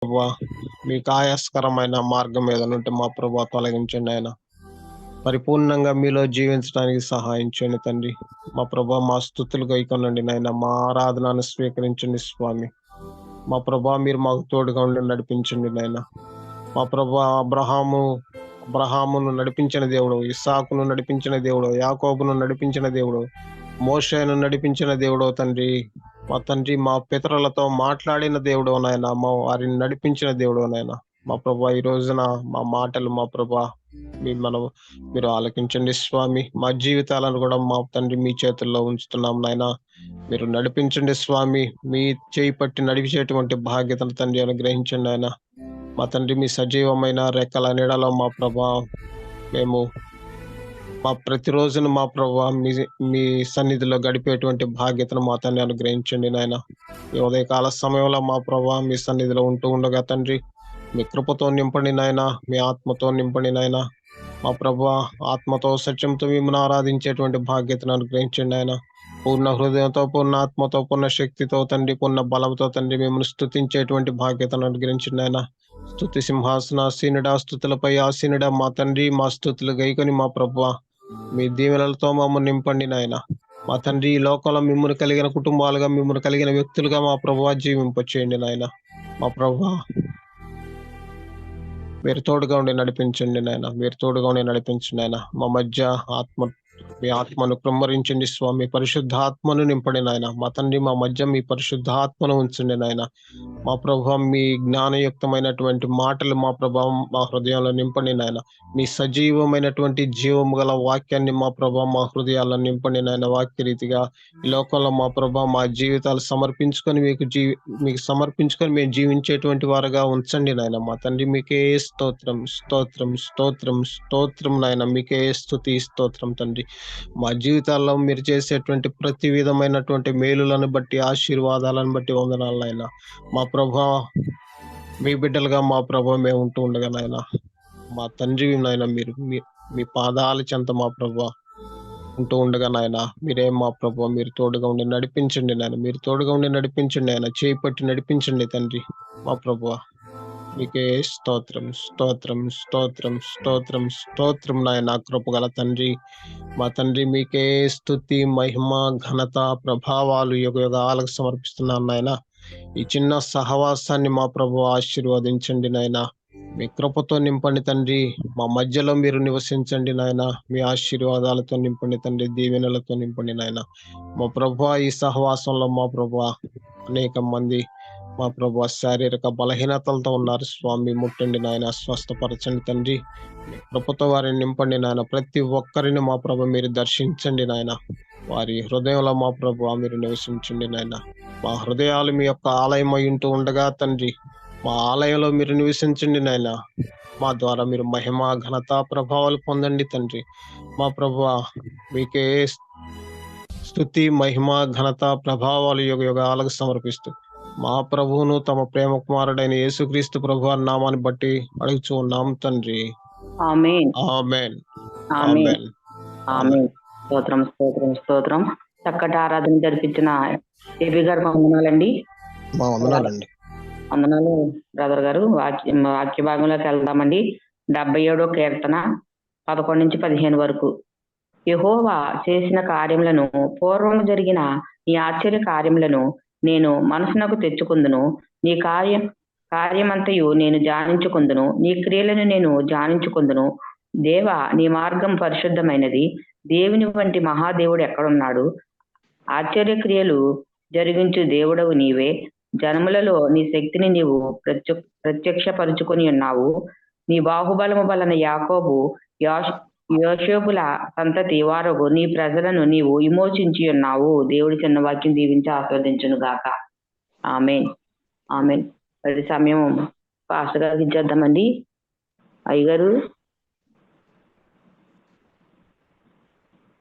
ప్రభా మీకు ఆయాస్కరమైన మార్గం ఏదైనా మా ప్రభా తొలగించండి ఆయన. పరిపూర్ణంగా మీలో జీవించడానికి సహాయం చేయండి తండ్రి. మా ప్రభా మా స్తుతులు గైకొనండి నాయన, మా ఆరాధనను స్వీకరించండి స్వామి. మా ప్రభా మీరు మాకు తోడుగా ఉండి నడిపించండి నాయన. మా ప్రభా అబ్రహామును నడిపించిన దేవుడు, ఇస్సాకును నడిపించిన దేవుడు, యాకోబును నడిపించిన దేవుడు, మోషేను నడిపించిన దేవుడు తండ్రి. మా తండ్రి మా పితరులతో మాట్లాడిన దేవుడు నాయన, మా వారిని నడిపించిన దేవుడు నాయన. మా ప్రభా ఈ రోజున మా మాటలు మా ప్రభా మీరు ఆలకించండి స్వామి. మా జీవితాలను కూడా మా తండ్రి మీ చేతుల్లో ఉంచుతున్నాం నాయన. మీరు నడిపించండి స్వామి. మీ చేయి పట్టి నడిపించేటువంటి బాధ్యతను తండ్రి అనుగ్రహించండి ఆయన. మా తండ్రి మీ సజీవమైన రెక్కల నీడలో మా ప్రభా మేము మా ప్రతిరోజును మా ప్రభా మీ సన్నిధిలో గడిపేటువంటి బాధ్యతను మా తండ్రి అనుగ్రహించండి నాయన. ఈ ఉదయకాల సమయంలో మా ప్రభా మీ సన్నిధిలో ఉంటూ ఉండగా తండ్రి మీ కృపతో నింపండి నాయన, మీ ఆత్మతో నింపండి నాయన. మా ప్రభా ఆత్మతో సత్యంతో మిమ్మల్ని ఆరాధించేటువంటి బాధ్యతను అనుగ్రహించండి ఆయన. పూర్ణ హృదయంతో, పూర్ణ ఆత్మతో, పూర్ణ శక్తితో తండ్రి, పూర్ణ బలంతో తండ్రి మిమ్మల్ని స్తుతించేటువంటి బాధ్యతను అనుగ్రహించండి ఆయన. స్తుతి సింహాసనాసీనుడా, స్తుతులపై ఆసీనుడా మా తండ్రి, మా స్తుతులు గైకొని మా ప్రభా మీ దీవెనలతో మమ్మల్ని నింపండి నాయన. మా తండ్రి ఈ లోకంలో మిమ్మల్ని కలిగిన కుటుంబాలుగా, మిమ్మల్ని కలిగిన వ్యక్తులుగా మా ప్రభా జీవింపచేయండి నాయన. మా ప్రభా మీరు తోడుగా ఉండి నడిపించండి నాయన. మీరు తోడుగా ఉండి నడిపించండి నాయన. మా మధ్య మీ ఆత్మను కృమ్మరించండి స్వామి. పరిశుద్ధ ఆత్మను నింపండి నాయన. మా తండ్రి మా మధ్య మీ పరిశుద్ధ ఆత్మను ఉంచండి నాయన. మా ప్రభావం మీ జ్ఞానయుక్తమైనటువంటి మాటలు మా ప్రభావం మా హృదయంలో నింపండి నాయన. మీ సజీవమైనటువంటి జీవము గల వాక్యాన్ని మా ప్రభావం మా హృదయాల్లో నింపండి నాయన. వాక్య రీతిగా ఈ లోకంలో మా ప్రభావం మా జీవితాలు సమర్పించుకొని మీకు సమర్పించుకొని మేము జీవించేటువంటి వారుగా ఉంచండి నాయన. మా తండ్రి మీకే స్తోత్రం స్తోత్రం స్తోత్రం స్తోత్రం నాయన. మీకే స్తుతి స్తోత్రం తండ్రి. మా జీవితాల్లో మీరు చేసేటువంటి ప్రతి విధమైనటువంటి మేలులను బట్టి, ఆశీర్వాదాలను బట్టి వందనాలు నాయన. మా ప్రభా మీ బిడ్డలుగా మా ప్రభా మేము ఉంటూ ఉండగా నాయన, మా తండ్రి నాయన, మీరు మీ పాదాల చెంత మా ప్రభా ఉంటూ ఉండగా నాయన, మీరేం మా ప్రభా మీరు తోడుగా ఉండి నడిపించండి నాయన. మీరు తోడుగా ఉండి నడిపించండి ఆయన. చేయి పట్టి నడిపించండి తండ్రి. మా ప్రభా మీకే స్తోత్రం స్తోత్రం స్తోత్రం స్తోత్రం స్తోత్రం నాయన. కృపగల తండ్రి, మా తండ్రి మీకే స్తుతి మహిమ ఘనత ప్రభావాలు యుగాలకు సమర్పిస్తున్నాను నాయన. ఈ చిన్న సహవాసాన్ని మా ప్రభు ఆశీర్వదించండి నాయన. మీ కృపతో నింపండి తండ్రి. మా మధ్యలో మీరు నివసించండి నాయన. మీ ఆశీర్వాదాలతో నింపండి తండ్రి. దీవెనలతో నింపండి నాయన. మా ప్రభు ఈ సహవాసంలో మా ప్రభు అనేక మంది మా ప్రభు శారీరక బలహీనతలతో ఉన్నారు స్వామి. ముట్టండి నాయన, స్వస్థపరచండి తండ్రి. కృపతో వారిని నింపండి నాయన. ప్రతి ఒక్కరిని మా ప్రభు మీరు దర్శించండి నాయన. వారి హృదయంలో మా ప్రభు మీరు నివసించండి నాయన. మా హృదయాలు మీ యొక్క ఆలయం ఉంటూ ఉండగా తండ్రి, మా ఆలయంలో మీరు నివసించండి నాయన. మా ద్వారా మీరు మహిమ ఘనత ప్రభావాలు పొందండి తండ్రి. మా ప్రభు మీకే స్తుతి మహిమ ఘనత ప్రభావాలు యుగాలకు సమర్పిస్తూ మా ప్రభువును తమ ప్రేమ కుమారుడైన యేసుక్రీస్తు ప్రభు నామాన్ని బట్టి అడుగుచూ ఉన్నాం తండ్రి. ఆమేన్ ఆమేన్ ఆమేన్ ఆమేన్. స్తోత్రం స్తోత్రం స్తోత్రం. చక్కటి ఆరాధన జరిపించిన ఏబి గారు వందనాలండి. మా వందనాలండి. వందనాలు బ్రదర్ గారు. వాక్య భాగంలోకి వెళ్దామండి. 77వ కీర్తన 11-15 వరకు. యెహోవా చేసిన కార్యములను, పూర్వము జరిగిన నీ ఆశ్చర్య కార్యములను నేను మనసునకు తెచ్చుకుందును. నీ కార్యమంతయు నేను ధ్యానించుకుందును. నీ క్రియలను నేను ధ్యానించుకుందును. దేవా, నీ మార్గం పరిశుద్ధమైనది. దేవుని వంటి మహాదేవుడు ఎక్కడున్నాడు? ఆశ్చర్య క్రియలు జరిగించు దేవుడవు నీవే. జనములలో నీ శక్తిని నీవు ప్రత్యక్షపరుచుకొని ఉన్నావు. నీ బాహుబలము వలన యాకోబు యోషేబుల సంతతి వారగు నీ ప్రజలను నీవు విమోచించి ఉన్నావు. దేవుడి చిన్న వాక్యం దీవించి ఆస్వాదించును గాక. ఆమేన్ ఆమేన్. అది సమయం పాస్టర్ గారికి ఇచ్చేద్దామండి. అయ్యగారు,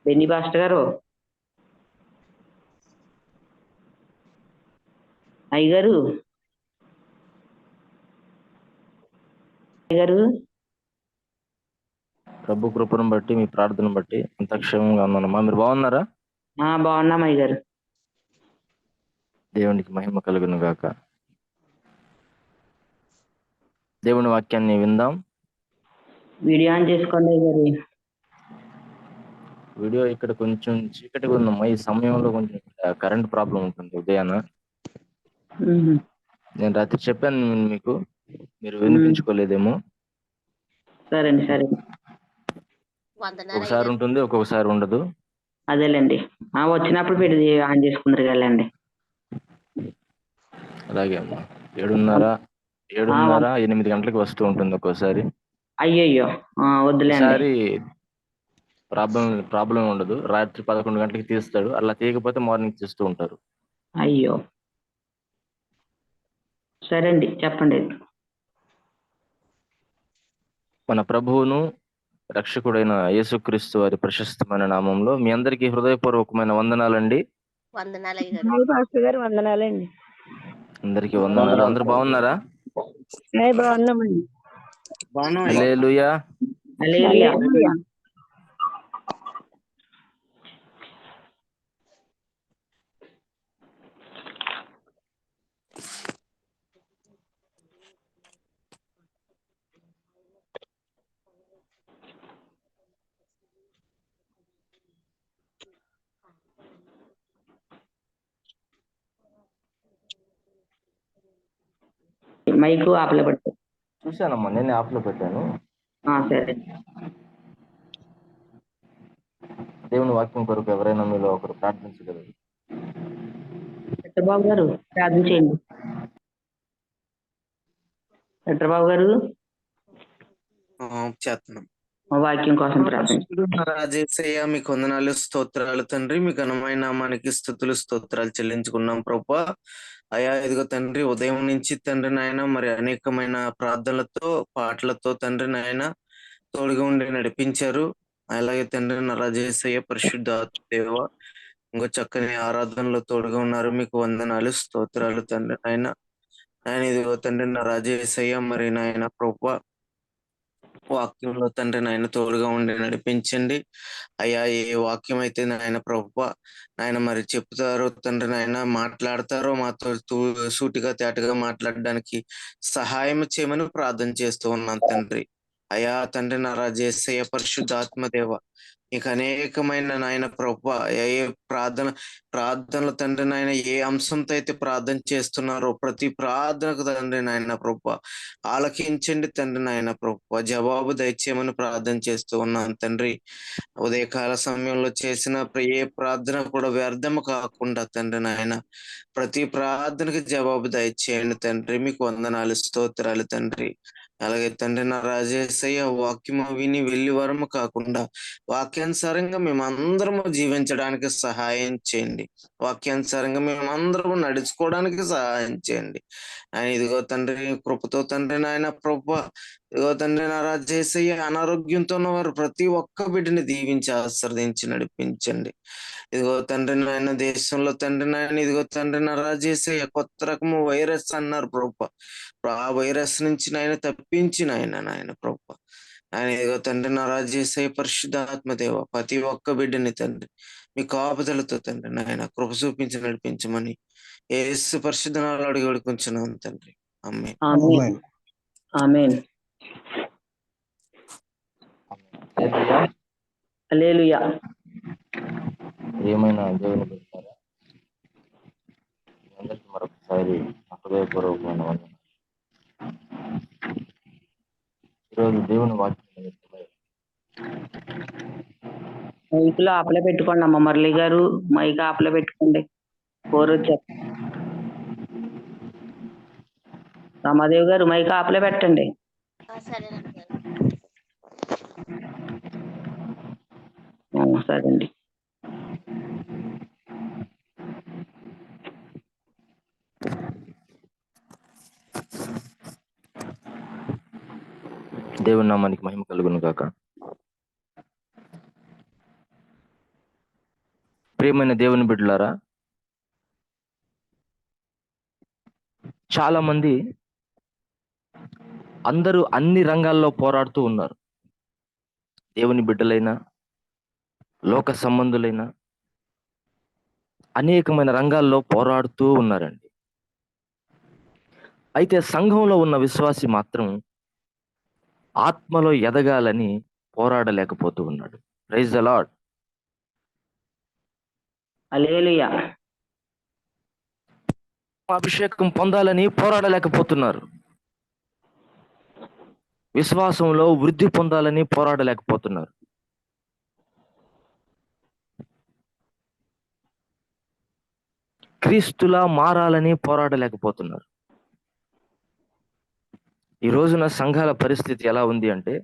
బెన్ని పాస్టర్ గారు, అయ్యగారు అయ్యగారు ప్రభు కృపను బట్టి మీ ప్రార్థన బట్టి అంత క్షేమంగా ఉన్నానమ్మా. మీరు బాగున్నారా? బాగున్నాం అయ్యగారు. దేవునికి మహిమ కలుగును గాక. దేవుని వాక్యాన్ని విందాం. వీడియో ఆన్ చేసుకోండి అయ్యగారు. వీడియో ఇక్కడ కొంచెం చీకటిగా ఉందమ్మా. ఈ సమయంలో కొంచెం కరెంట్ ప్రాబ్లం ఉంటుంది ఉదయాన. ఉహు. నేను రాత్రి చెప్పాను మీకు, మీరు వినిపించుకోలేదేమో. సరే అండి, సరే. ఒకసారి ఉంటుంది, ఒక్కొక్కసారి ఉండదు. అదేలేండి. వచ్చినప్పుడు పెట్టి ఆన్ చేసుకుందరు కదండి. అలాగే అమ్మా. 7:30 8 గంటలకు వస్తూ ఉంటుంది ఒక్కోసారి. అయ్యయ్యో, వద్దులేండి. ఈసారి ప్రాబ్లం ఉండదు. రాత్రి 11 గంటలకు తీస్తాడు. అలా తీయకపోతే మార్నింగ్ తీస్తూ ఉంటారు. అయ్యో, సరే అండి, చెప్పండి. మన ప్రభువును రక్షకుడైన యేసుక్రీస్తు వారి ప్రశస్తమైన నామంలో మీ అందరికీ హృదయపూర్వకమైన వందనాలండి. వందనాలండి. అందరికీ వందనాలు. అందరూ బాగున్నారా? బాగున్నామండి. హల్లెలూయా. హల్లెలూయా. మైకు ఆపలో పెట్టు. చూశానమ్మా, నేనే ఆఫ్లో పెట్టాను. సరే. దేవుని వాక్యం కొరకు ఎవరైనా మీలో ఒకరు ప్రార్థించగలరు. పెద్దబాబు గారు ప్రార్థన చేయండి. పెద్దబాబు గారు చేస్తున్నాం. వాక్యం కోసం ప్రార్థన. రాజేశయ్య, మీకు వందనాలు, స్తోత్రాలు తండ్రి. మీ ఘనమైన నామానికి స్తుతులు స్తోత్రాలు చెల్లించుకున్నాం ప్రభా. అయా ఇదిగో తండ్రి, ఉదయం నుంచి తండ్రి నాయన మరి అనేకమైన ప్రార్థనలతో పాటలతో తండ్రి నాయన తోడుగా ఉండి నడిపించారు. అలాగే తండ్రి నా రాజేశయ్య, పరిశుద్ధ దేవ, ఇంకో చక్కని ఆరాధనలో తోడుగా ఉన్నారు. మీకు వందనాలు, స్తోత్రాలు తండ్రి నాయన. ఆయన ఇదిగో తండ్రి నా రాజేశయ్య, మరి నాయన ప్రభా వాక్యంలో తండ్రి నాయన తోడుగా ఉండి నడిపించండి అయ్యా. ఏ వాక్యం అయితే నాయన ప్రభువా నాయన మరి చెప్తారో తండ్రి నాయన, మాట్లాడతారో మాతో సూటిగా తేటగా మాట్లాడడానికి సహాయం చేయమని ప్రార్థన చేస్తూ ఉన్నాను తండ్రి. అయా తండ్రి నా రాజేశయ్య, పరిశుద్ధాత్మదేవ, మీకు అనేకమైన నాయన ప్రభువా ఏ ప్రార్థనలు తండ్రి నాయన ఏ అంశంతో అయితే ప్రార్థన చేస్తున్నారో ప్రతి ప్రార్థనకు తండ్రి నాయన ప్రభువా ఆలకించండి తండ్రి నాయన ప్రభువా, జవాబు దయచేయమని ప్రార్థన చేస్తూ ఉన్నాను తండ్రి. ఉదయకాల సమయంలో చేసిన ఏ ప్రార్థన కూడా వ్యర్థము కాకుండా తండ్రి నాయన ప్రతి ప్రార్థనకి జవాబు దయచేయండి తండ్రి. మీకు వందనాలు, స్తోత్రాలు తండ్రి. అలాగే తండ్రి నా రాజేశయ్య, వాక్యము విని వెళ్ళి వరము కాకుండా వాక్యానుసారంగా మేమందరము జీవించడానికి సహాయం చేయండి. వాక్యానుసారంగా మేమందరము నడుచుకోవడానికి సహాయం చేయండి. ఆయన ఇదిగో తండ్రి కృపతో తండ్రి నాయన ప్రభు, ఇదిగో తండ్రి నా రాజేశయ్య, అనారోగ్యంతో ఉన్న వారు ప్రతి ఒక్క బిడ్డని దీవించి ఆశీర్వదించి నడిపించండి. ఇదిగో తండ్రి నాయన దేశంలో తండ్రి నాయన ఇదిగో తండ్రి నా రాజేశయ్య, కొత్త రకము వైరస్ అన్నారు ప్రభు. ఆ వైరస్ నుంచి నాయన తప్పించి నాయన ప్రభు, ఆయన ఇదిగో తండ్రి నా రాజేశయ్య, పరిశుద్ధాత్మదేవ, ప్రతి ఒక్క బిడ్డని తండ్రి మీ కాపుదలతో తండ్రి నాయన కృప చూపించి నడిపించమని యేసు పరిశుద్ధ నామములో అడిగి వేడుకొంచున్నాను తండ్రి. ఆమేన్. ఆమేన్. ఆమేన్. హల్లెలూయా. ఏమైనా దేవుని పెడతారా? అందరికీ మరొకసారి హృదయపూర్వకమైన వందనాలు. ఈరోజు దేవుని వాక్యం మైకులో ఆపలో పెట్టుకోండి అమ్మ మురళి గారు, మైక్ ఆపలో పెట్టుకోండి. రామాదేవి గారు మైక్ ఆపలో పెట్టండి. సరే అండి. దేవుని నామానికి మహిమ కలుగును గాక. ప్రియమైన దేవుని బిడ్డలారా, చాలా మంది అందరూ అన్ని రంగాల్లో పోరాడుతూ ఉన్నారు. దేవుని బిడ్డలైనా లోక సంబంధులైన అనేకమైన రంగాల్లో పోరాడుతూ ఉన్నారండి. అయితే సంఘంలో ఉన్న విశ్వాసి మాత్రం ఆత్మలో ఎదగాలని పోరాడలేకపోతూ ఉన్నాడు. Praise the lord. హల్లెలూయా. అభిషేకం పొందాలని పోరాడలేకపోతున్నారు. విశ్వాసంలో వృద్ధి పొందాలని పోరాడలేకపోతున్నారు. క్రీస్తులా మారాలని పోరాడలేకపోతున్నారు. ఈ రోజున సంఘాల పరిస్థితి ఎలా ఉంది అంటే,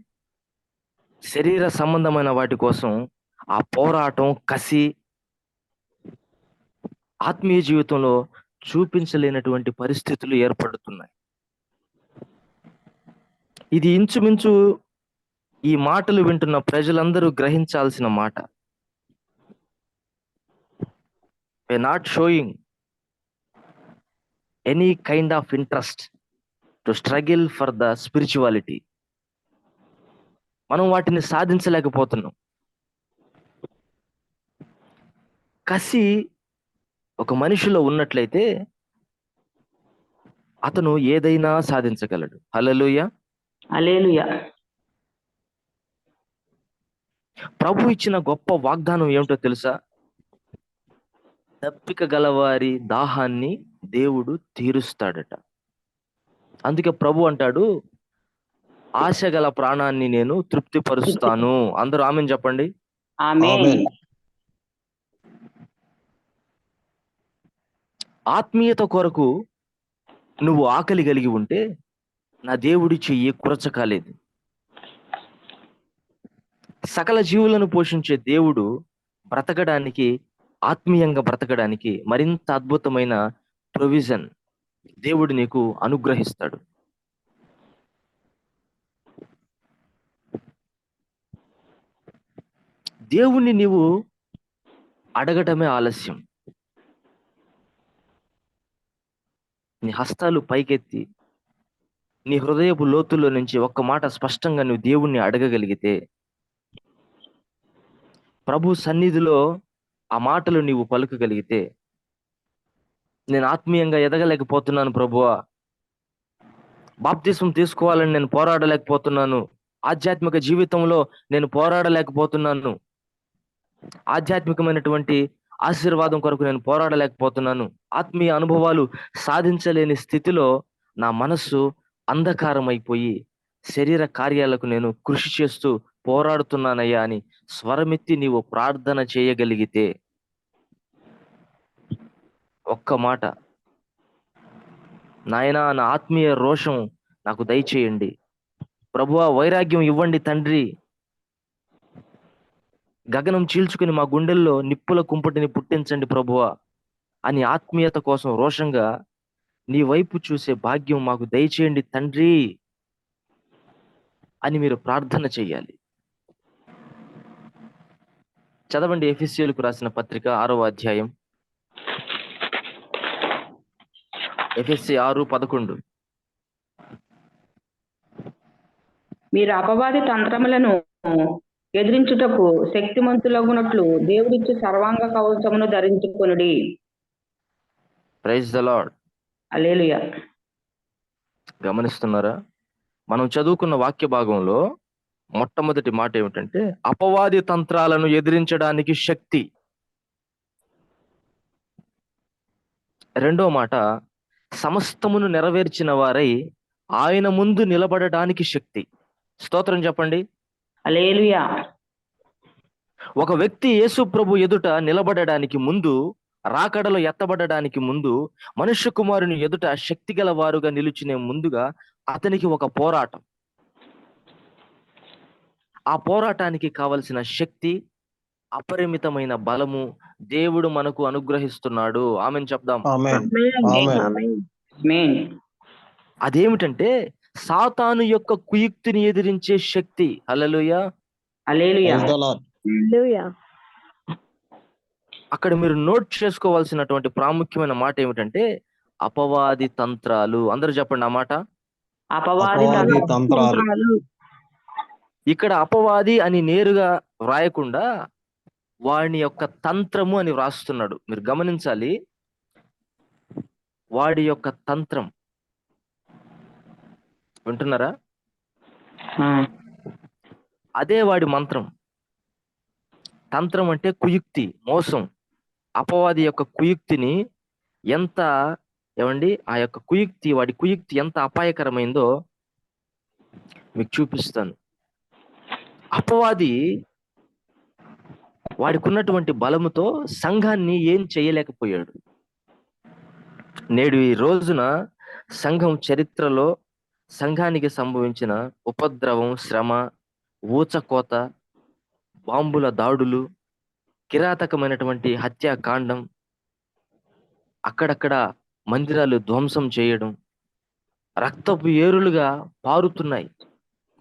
శరీర సంబంధమైన వాటి కోసం ఆ పోరాటం, కసి ఆత్మీయ జీవితంలో చూపించలేనటువంటి పరిస్థితులు ఏర్పడుతున్నాయి. ఇది ఇంచుమించు ఈ మాటలు వింటున్న ప్రజలందరూ గ్రహించాల్సిన మాట. We are not showing any kind of interest to struggle for the spirituality. మనం వాటిని సాధించలేకపోతున్నాం. కసి ఒక మనిషిలో ఉన్నట్లయితే అతను ఏదైనా సాధించగలడు. హల్లెలూయా. హల్లెలూయా. ప్రభు ఇచ్చిన గొప్ప వాగ్దానం ఏమిటో తెలుసా? దప్పిక గలవారి దాహాన్ని దేవుడు తీరుస్తాడట. అందుకే ప్రభు అంటాడు, ఆశ గల ప్రాణాన్ని నేను తృప్తిపరుస్తాను. అందరూ ఆమేన్ చెప్పండి. ఆమేన్. ఆమేన్. ఆత్మీయత కొరకు నువ్వు ఆకలి కలిగి ఉంటే నా దేవుడి చెయ్యి కురచకాలేదు. సకల జీవులను పోషించే దేవుడు బ్రతకడానికి, ఆత్మీయంగా బ్రతకడానికి మరింత అద్భుతమైన ప్రొవిజన్ దేవుడు నీకు అనుగ్రహిస్తాడు. దేవుణ్ణి నీవు అడగటమే ఆలస్యం. నీ హస్తాలు పైకెత్తి నీ హృదయపు లోతుల్లో నుంచి ఒక్క మాట స్పష్టంగా నువ్వు దేవుణ్ణి అడగగలిగితే, ప్రభు సన్నిధిలో ఆ మాటలు నీవు పలుకగలిగితే, నేను ఆత్మీయంగా ఎదగలేకపోతున్నాను ప్రభువా, బాప్తిస్మం తీసుకోవాలని నేను పోరాడలేకపోతున్నాను, ఆధ్యాత్మిక జీవితంలో నేను పోరాడలేకపోతున్నాను, ఆధ్యాత్మికమైనటువంటి ఆశీర్వాదం కొరకు నేను పోరాడలేకపోతున్నాను, ఆత్మీయ అనుభవాలు సాధించలేని స్థితిలో నా మనస్సు అంధకారం అయిపోయి శరీర కార్యాలకు నేను కృషి చేస్తూ పోరాడుతున్నానయ్యా అని స్వరమెత్తి నీవు ప్రార్థన చేయగలిగితే, ఒక్క మాట, నాయనా నా ఆత్మీయ రోషం నాకు దయచేయండి, ప్రభువా వైరాగ్యం ఇవ్వండి తండ్రి, గగనం చీల్చుకుని మా గుండెల్లో నిప్పుల కుంపటిని పుట్టించండి ప్రభువా అని ఆత్మీయత కోసం రోషంగా నీ వైపు చూసే భాగ్యం మాకు దయచేయండి తండ్రి అని మీరు ప్రార్థన చెయ్యాలి. చదవండి ఎఫెసీయులకు రాసిన పత్రిక 6వ అధ్యాయం, ఎఫెసీ 6:11. మీరు అపవాది తంత్రములను ఎదిరించుటకు శక్తిమంతులగునట్లు దేవుడిచ్చు సర్వాంగ కవచమును ధరించుకొనుడి. Praise the lord. హల్లెలూయా. గమనిస్తున్నారా? మనం చదువుకున్న వాక్య భాగంలో మొట్టమొదటి మాట ఏమిటంటే అపవాది తంత్రాలను ఎదిరించడానికి శక్తి. రెండో మాట సమస్తమును నెరవేర్చిన వారై ఆయన ముందు నిలబడడానికి శక్తి. స్తోత్రం చెప్పండి. హల్లెలూయా. ఒక వ్యక్తి యేసు ప్రభు ఎదుట నిలబడడానికి ముందు, రాకడలో ఎత్తబడడానికి ముందు, మనుష్య కుమారుని ఎదుట శక్తి గల వారుగా నిలుచునే ముందుగా అతనికి ఒక పోరాటం. ఆ పోరాటానికి కావలసిన శక్తి, అపరిమితమైన బలము దేవుడు మనకు అనుగ్రహిస్తున్నాడు. ఆమెన్ చెప్దాం. ఆమేన్. ఆమేన్. ఆమేన్. అదేమిటంటే సాతాను యొక్క కుయుక్తిని ఎదిరించే శక్తి. Hallelujah. Hallelujah. Praise the lord. Hallelujah. అక్కడ మీరు నోట్ చేసుకోవాల్సినటువంటి ప్రాముఖ్యమైన మాట ఏమిటంటే అపవాది తంత్రాలు. అందరూ చెప్పండి ఆ మాట. అపవాది అపవాది తంత్రాలు. తంత్రాలు. ఇక్కడ అపవాది అని నేరుగా వ్రాయకుండా వాడి యొక్క తంత్రము అని వ్రాస్తున్నాడు. మీరు గమనించాలి, వాడి యొక్క తంత్రం. వింటున్నారా? ఆ, అదే వాడి మంత్రం. తంత్రం అంటే కుయుక్తి, మోసం. అపవాది యొక్క కుయుక్తిని ఎంత ఏమండి ఆ యొక్క కుయుక్తి, వాడి కుయుక్తి ఎంత అపాయకరమైందో మీకు చూపిస్తాను. అపవాది వాడికి ఉన్నటువంటి బలముతో సంఘాన్ని ఏం చేయలేకపోయాడు. నేడు ఈ రోజున సంఘం చరిత్రలో సంఘానికి సంభవించిన ఉపద్రవం, శ్రమ, ఊచకోత, బాంబుల దాడులు, కిరాతకమైనటువంటి హత్యాకాండం, అక్కడక్కడ మందిరాలు ధ్వంసం చేయడం, రక్తపు ఏరులుగా పారుతున్నాయి.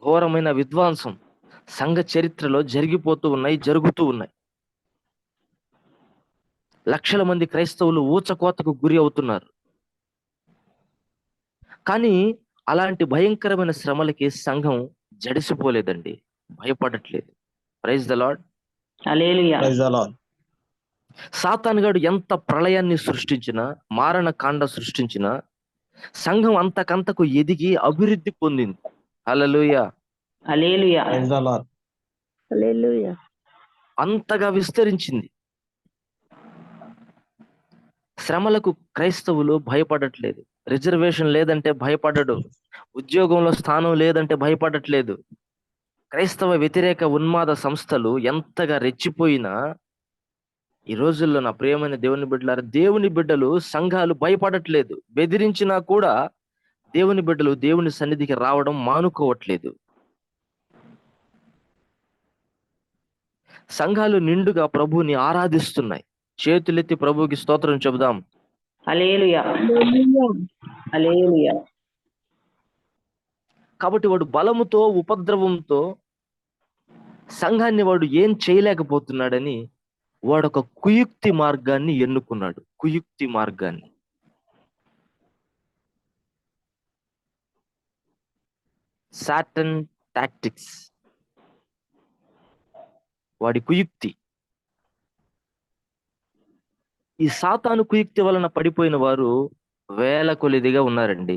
ఘోరమైన విధ్వంసం సంఘ చరిత్రలో జరిగిపోతూ ఉన్నాయి, జరుగుతూ ఉన్నాయి. లక్షల మంది క్రైస్తవులు ఊచకోతకు గురి అవుతున్నారు. కానీ అలాంటి భయంకరమైన శ్రమలకి సంఘం జడిసిపోలేదండి, భయపడట్లేదు. Praise the lord. Hallelujah. Praise the lord. సాతానుగాడు ఎంత ప్రళయాన్ని సృష్టించినా, మారణ కాండ సృష్టించినా, సంఘం అంతకంతకు ఎదిగి అభివృద్ధి పొందింది. Hallelujah. Hallelujah. Praise the lord. Hallelujah. అంతగా విస్తరించింది. శ్రమలకు క్రైస్తవులు భయపడట్లేదు. రిజర్వేషన్ లేదంటే భయపడడు. ఉద్యోగంలో స్థానం లేదంటే భయపడట్లేదు. క్రైస్తవ వ్యతిరేక ఉన్మాద సంస్థలు ఎంతగా రెచ్చిపోయినా ఈ రోజుల్లో నా ప్రియమైన దేవుని బిడ్డలారా, దేవుని బిడ్డలు, సంఘాలు భయపడట్లేదు. బెదిరించినా కూడా దేవుని బిడ్డలు దేవుని సన్నిధికి రావడం మానుకోవట్లేదు. సంఘాలు నిండుగా ప్రభువుని ఆరాధిస్తున్నాయి. చేతులెత్తి ప్రభువుకి స్తోత్రం చెబుదాం. హల్లెలూయా. హల్లెలూయా. హల్లెలూయా. కాబట్టి వాడు బలముతో, ఉపద్రవంతో సంఘాన్ని వాడు ఏం చేయలేకపోతున్నాడని వాడొక కుయుక్తి మార్గాన్ని ఎన్నుకున్నాడు. కుయుక్తి మార్గాన్ని. సాటన్ టాక్టిక్స్, వాడి కుయుక్తి. ఈ సాతాను కుయుక్తి వలన పడిపోయిన వారు వేల కొలదిగా ఉన్నారండి.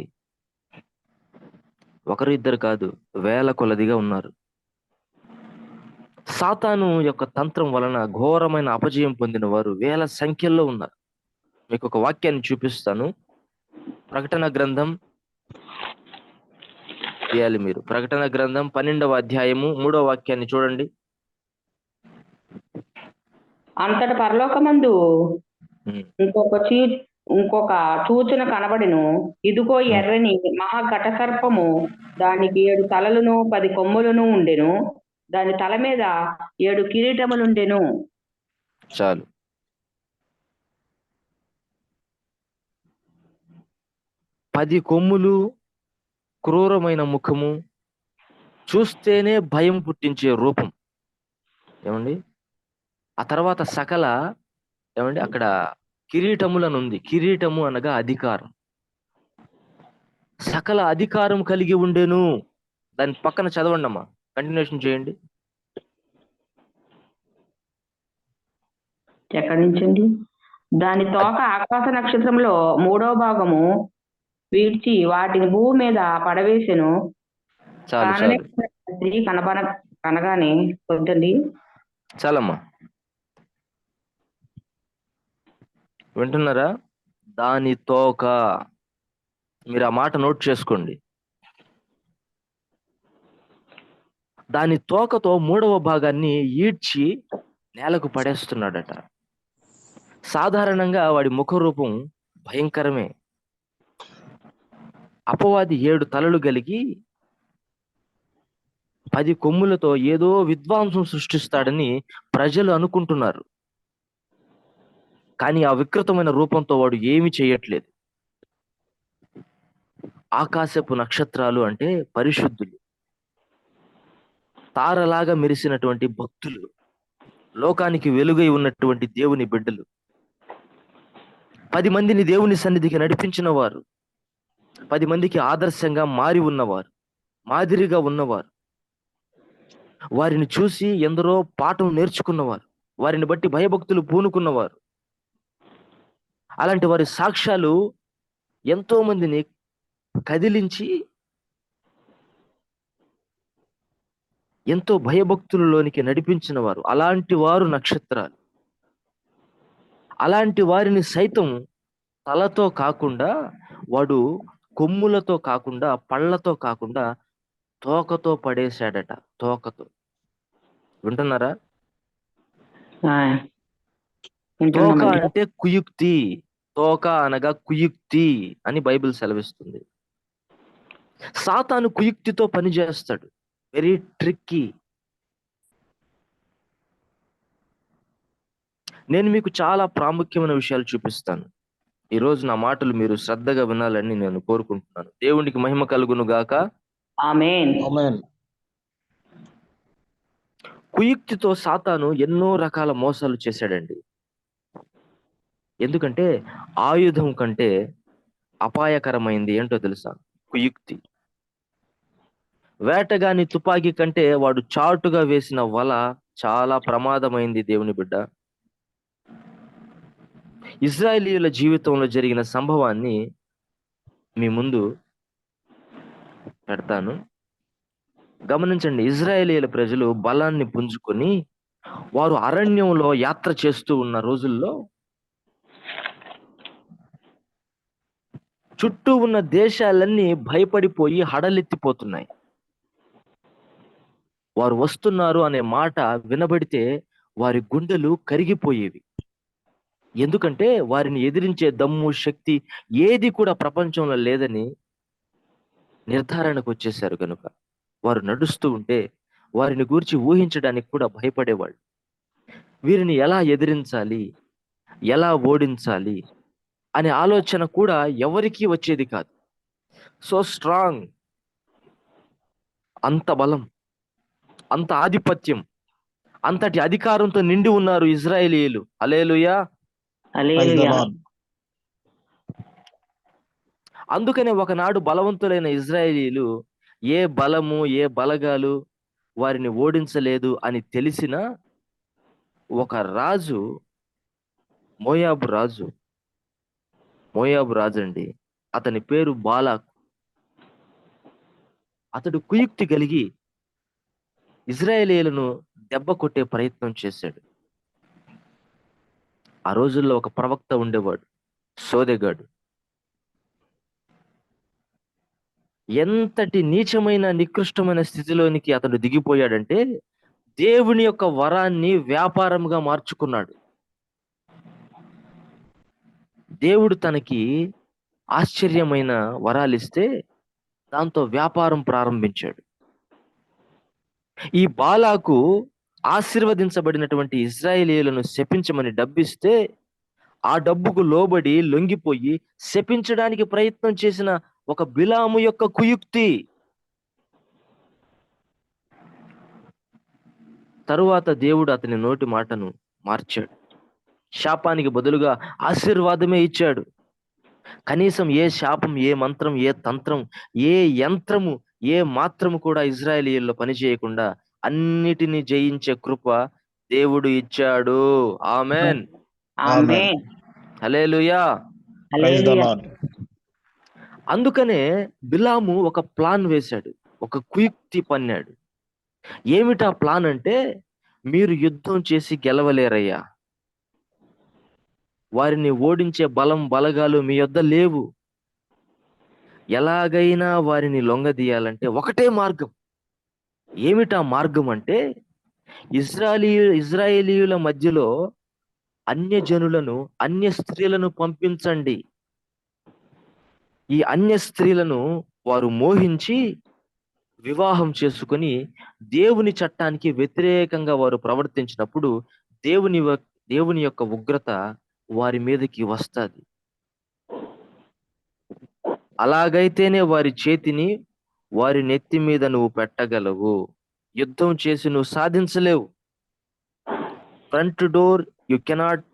ఒకరు ఇద్దరు కాదు, వేల కొలదిగా ఉన్నారు. సాతాను యొక్క తంత్రం వలన ఘోరమైన అపజయం పొందిన వారు వేల సంఖ్యల్లో ఉన్నారు. మీకు ఒక వాక్యాన్ని చూపిస్తాను. ప్రకటన గ్రంథం తీయాలి మీరు. ప్రకటన గ్రంథం 12వ అధ్యాయము 3వ వాక్యాన్ని చూడండి. అంతట పరలోకమందు ఉమ్, ఇంకొక సూచన కనబడెను. ఇదిగో ఎర్రని మహా ఘట సర్పము, దానికి 7 తలలను 10 కొమ్ములను ఉండెను. దాని తల మీద 7 కిరీటములుండెను. చాలు. పది కొమ్ములు, క్రూరమైన ముఖము, చూస్తేనే భయం పుట్టించే రూపం. ఏమండి ఆ తర్వాత సకల ఏమండి అక్కడ కిరీటములను ఉంది. కిరీటము అనగా అధికారం. సకల అధికారం కలిగి ఉండేను. దాని పక్కన చదవండి అమ్మా, కంటిన్యూషన్ చేయండి. ఎక్కడి నుంచండి? దాని తోక ఆకాశ నక్షత్రంలో 3వ భాగము వీడ్చి వాటిని భూమి మీద పడవేసెను. చాలు కాననే చాలు స్త్రీ కనగానే వద్దండి. చాలమ్మా. వింటున్నారా? దాని తోక. మీరు ఆ మాట నోట్ చేసుకోండి. దాని తోకతో 3వ భాగాన్ని ఈడ్చి నేలకు పడేస్తున్నాడట. సాధారణంగా వాడి ముఖ రూపం భయంకరమే. అపవాది 7 తలలు కలిగి 10 కొమ్ములతో ఏదో విధ్వంసం సృష్టిస్తాడని ప్రజలు అనుకుంటున్నారు. కానీ ఆ వికృతమైన రూపంతో వాడు ఏమి చేయట్లేదు. ఆకాశపు నక్షత్రాలు అంటే పరిశుద్ధులు, తారలాగా మెరిసినటువంటి భక్తులు, లోకానికి వెలుగై ఉన్నటువంటి దేవుని బిడ్డలు, 10 మందిని దేవుని సన్నిధికి నడిపించిన వారు, 10 మందికి ఆదర్శంగా మారి ఉన్నవారు, మాదిరిగా ఉన్నవారు, వారిని చూసి ఎందరో పాఠం నేర్చుకున్నవారు, వారిని బట్టి భయభక్తులు పూనుకున్నవారు. అలాంటి వారి సాక్ష్యాలు ఎంతో మందిని కదిలించి ఎంతో భయభక్తులలోనికి నడిపించిన వారు, అలాంటి వారు నక్షత్రాలు. అలాంటి వారిని సైతం తలతో కాకుండా, వాడు కొమ్ములతో కాకుండా, పళ్ళతో కాకుండా తోకతో పడేశాడట. తోకతో. వింటున్నారా? ఆ, తోక వింటున్నామండి. అంటే కుయుక్తి. తోక అనగా కుయుక్తి అని బైబిల్ సెలవిస్తుంది. సాతాను కుయుక్తితో పనిచేస్తాడు. Very tricky. నేను మీకు చాలా ప్రాముఖ్యమైన విషయాలు చూపిస్తాను. ఈ రోజు నా మాటలు మీరు శ్రద్ధగా వినాలని నేను కోరుకుంటున్నాను. దేవునికి మహిమ కలుగును గాక. ఆమేన్. ఆమేన్. కుయుక్తితో సాతాను ఎన్నో రకాల మోసాలు చేశాడండి. ఎందుకంటే ఆయుధం కంటే అపాయకరమైంది ఏంటో తెలుసా? కుయుక్తి. వేటగాని తుపాకీ కంటే వాడు చాటుగా వేసిన వల చాలా ప్రమాదమైంది దేవుని బిడ్డ. ఇజ్రాయేలీయుల జీవితంలో జరిగిన సంభవాన్ని మీ ముందు పెడతాను. గమనించండి. ఇజ్రాయేలీయుల ప్రజలు బలాన్ని పుంజుకొని వారు అరణ్యంలో యాత్ర చేస్తూ ఉన్న రోజుల్లో చుట్టూ ఉన్న దేశాలన్నీ భయపడిపోయి హడలెత్తిపోతున్నాయి. వారు వస్తున్నారు అనే మాట వినబడితే వారి గుండెలు కరిగిపోయేవి. ఎందుకంటే వారిని ఎదిరించే దమ్ము, శక్తి ఏది కూడా ప్రపంచంలో లేదని నిర్ధారణకు వచ్చేశారు కనుక వారు నడుస్తూ ఉంటే వారిని గూర్చి ఊహించడానికి కూడా భయపడేవాళ్ళు. వీరిని ఎలా ఎదిరించాలి, ఎలా ఓడించాలి అనే ఆలోచన కూడా ఎవరికీ వచ్చేది కాదు. సో స్ట్రాంగ్, అంత బలం, అంత ఆధిపత్యం, అంతటి అధికారంతో నిండి ఉన్నారు ఇజ్రాయేలీయులు. Hallelujah. Praise the hallelujah. Lord. అందుకనే ఒకనాడు బలవంతులైన ఇజ్రాయేలీయులు ఏ బలము, ఏ బలగాలు వారిని ఓడించలేదు అని తెలిసిన ఒక రాజు, మోయాబు రాజు, అండి. అతని పేరు బాలాకు. అతడు కుయుక్తి కలిగి ఇజ్రాయేలీయులను దెబ్బ కొట్టే ప్రయత్నం చేశాడు. ఆ రోజుల్లో ఒక ప్రవక్త ఉండేవాడు, సోదెగాడు. ఎంతటి నీచమైన, నికృష్టమైన స్థితిలోనికి అతడు దిగిపోయాడంటే దేవుని యొక్క వరాన్ని వ్యాపారంగా మార్చుకున్నాడు. దేవుడు తనకి ఆశ్చర్యమైన వరాలిస్తే దాంతో వ్యాపారం ప్రారంభించాడు. ఈ బాలాకు ఆశీర్వదించబడినటువంటి ఇజ్రాయేలీయులను శపించమని డబ్బిస్తే ఆ డబ్బుకు లోబడి లొంగిపోయి శపించడానికి ప్రయత్నం చేసిన ఒక బిలాము యొక్క కుయుక్తి. తరువాత దేవుడు అతని నోటి మాటను మార్చాడు. శాపానికి బదులుగా ఆశీర్వాదమే ఇచ్చాడు. కనీసం ఏ శాపం, ఏ మంత్రం, ఏ తంత్రం, ఏ యంత్రము, ఏ మాత్రము కూడా ఇజ్రాయేలీయుల్లో పనిచేయకుండా అన్నిటిని జయించే కృప దేవుడు ఇచ్చాడు. Amen. Amen. Hallelujah. Praise the hallelujah. Lord. అందుకనే బిలాము ఒక ప్లాన్ వేశాడు, ఒక కుయుక్తి పన్నాడు. ఏమిటా ప్లాన్ అంటే, మీరు యుద్ధం చేసి గెలవలేరయ్యా, వారిని ఓడించే బలం, బలగాలు మీ యొద్ద లేవు. ఎలాగైనా వారిని లొంగదీయాలంటే ఒకటే మార్గం. ఏమిటా మార్గం అంటే, ఇజ్రాయేలీయుల మధ్యలో అన్య జనులను, అన్య స్త్రీలను పంపించండి. ఈ అన్య స్త్రీలను వారు మోహించి వివాహం చేసుకుని దేవుని చట్టానికి వ్యతిరేకంగా వారు ప్రవర్తించినప్పుడు దేవుని యొక్క ఉగ్రత వారి మీదకి వస్తుంది. అలాగైతేనే వారి చేతిని వారి నెత్తి మీద నువ్వు పెట్టగలవు. యుద్ధం చేసి నువ్వు సాధించలేవు. Front door you cannot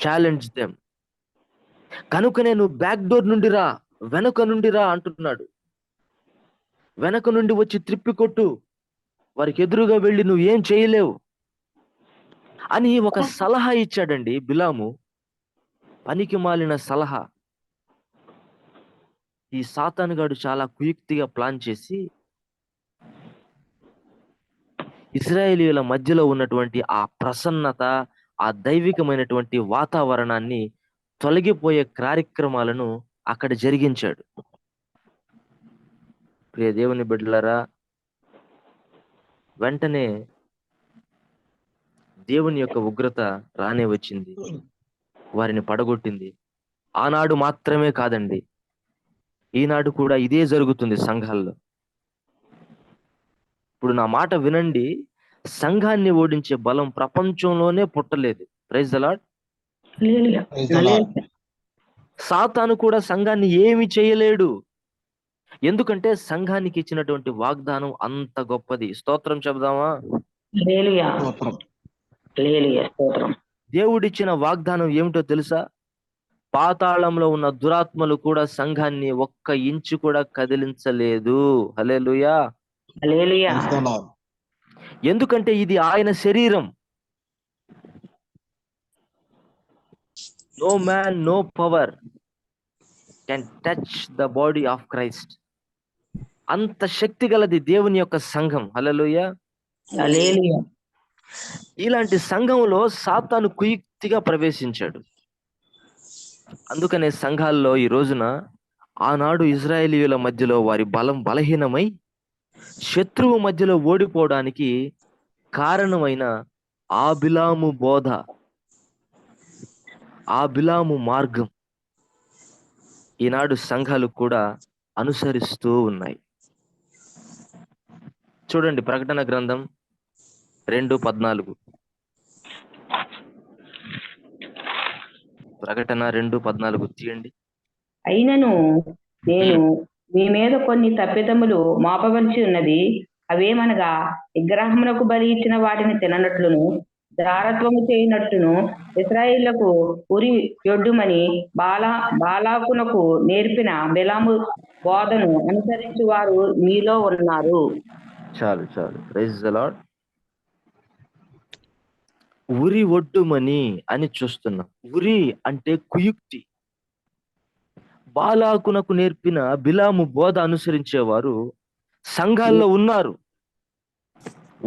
challenge them. కనుకనే నువ్వు బ్యాక్ డోర్ నుండి రా, వెనుక నుండి రా అంటున్నాడు. వెనక నుండి వచ్చి త్రిప్పి కొట్టు, వారికి ఎదురుగా వెళ్ళి నువ్వు ఏం చేయలేవు అని ఒక సలహా ఇచ్చాడండి బిలాము. పనికి మాలిన సలహా. ఈ సాతానుగాడు చాలా కుయుక్తిగా ప్లాన్ చేసి ఇశ్రాయేలీయుల మధ్యలో ఉన్నటువంటి ఆ ప్రసన్నత, ఆ దైవికమైనటువంటి వాతావరణాన్ని తొలగిపోయే కార్యక్రమాలను అక్కడ జరిగించాడు. ప్రియ దేవుని బిడ్డలారా, వెంటనే దేవుని యొక్క ఉగ్రత రానే వచ్చింది, వారిని పడగొట్టింది. ఆనాడు మాత్రమే కాదండి, ఈనాడు కూడా ఇదే జరుగుతుంది సంఘాల్లో. ఇప్పుడు నా మాట వినండి, సంఘాన్ని ఓడించే బలం ప్రపంచంలోనే పుట్టలేదు. Praise the lord. Hallelujah. Praise the Lord. Hallelujah. సాతాను కూడా సంఘాన్ని ఏమి చేయలేడు. ఎందుకంటే సంఘానికి ఇచ్చినటువంటి వాగ్దానం అంత గొప్పది. స్తోత్రం చెబుదామా? హల్లెలూయా. స్తోత్రం. హల్లెలూయా. స్తోత్రం. దేవుడిచ్చిన వాగ్దానం ఏమిటో తెలుసా? పాతాళంలో ఉన్న దురాత్మలు కూడా సంఘాన్ని ఒక్క ఇంచు కూడా కదిలించలేదు. హల్లెలూయా. హల్లెలూయా. Praise the Lord. ఎందుకంటే ఇది ఆయన శరీరం. No man, no power can touch the body of Christ. అంత శక్తి గలది దేవుని యొక్క సంఘం. హల్లెలూయా. హల్లెలూయా. ఇలాంటి సంఘంలో సాతాను కుయుక్తిగా ప్రవేశించాడు. అందుకనే సంఘాల్లో ఈ రోజున ఆనాడు ఇజ్రాయేలీయుల మధ్యలో వారి బలం బలహీనమై శత్రువు మధ్యలో ఓడిపోవడానికి కారణమైన ఆ బిలాము బోధ, ఆ బిలాము మార్గం ఈనాడు సంఘాలు కూడా అనుసరిస్తూ ఉన్నాయి. చూడండి, ప్రకటన గ్రంథం 2:14. ప్రకటన 2:14 తీయండి. అయినను నేను మీ మీద కొన్ని తప్పిదములు మోపవలసి ఉన్నది. అవేమనగా విగ్రహములకు బలి ఇచ్చిన వాటిని తిననట్లును, దారత్వము చేయనట్లును, ఇశ్రాయేలులకు ఉరి యొడ్డుమని బాలాకునకు నేర్పిన బిలాము బోధను అనుసరించి వారు మీలో ఉన్నారు. చాలు చాలు. Praise the lord. ఉరి ఒడ్డుమని అని చూస్తున్నాం. ఉరి అంటే కుయుక్తి. బాలాకునకు నేర్పిన బిలాము బోధ అనుసరించేవారు సంఘాల్లో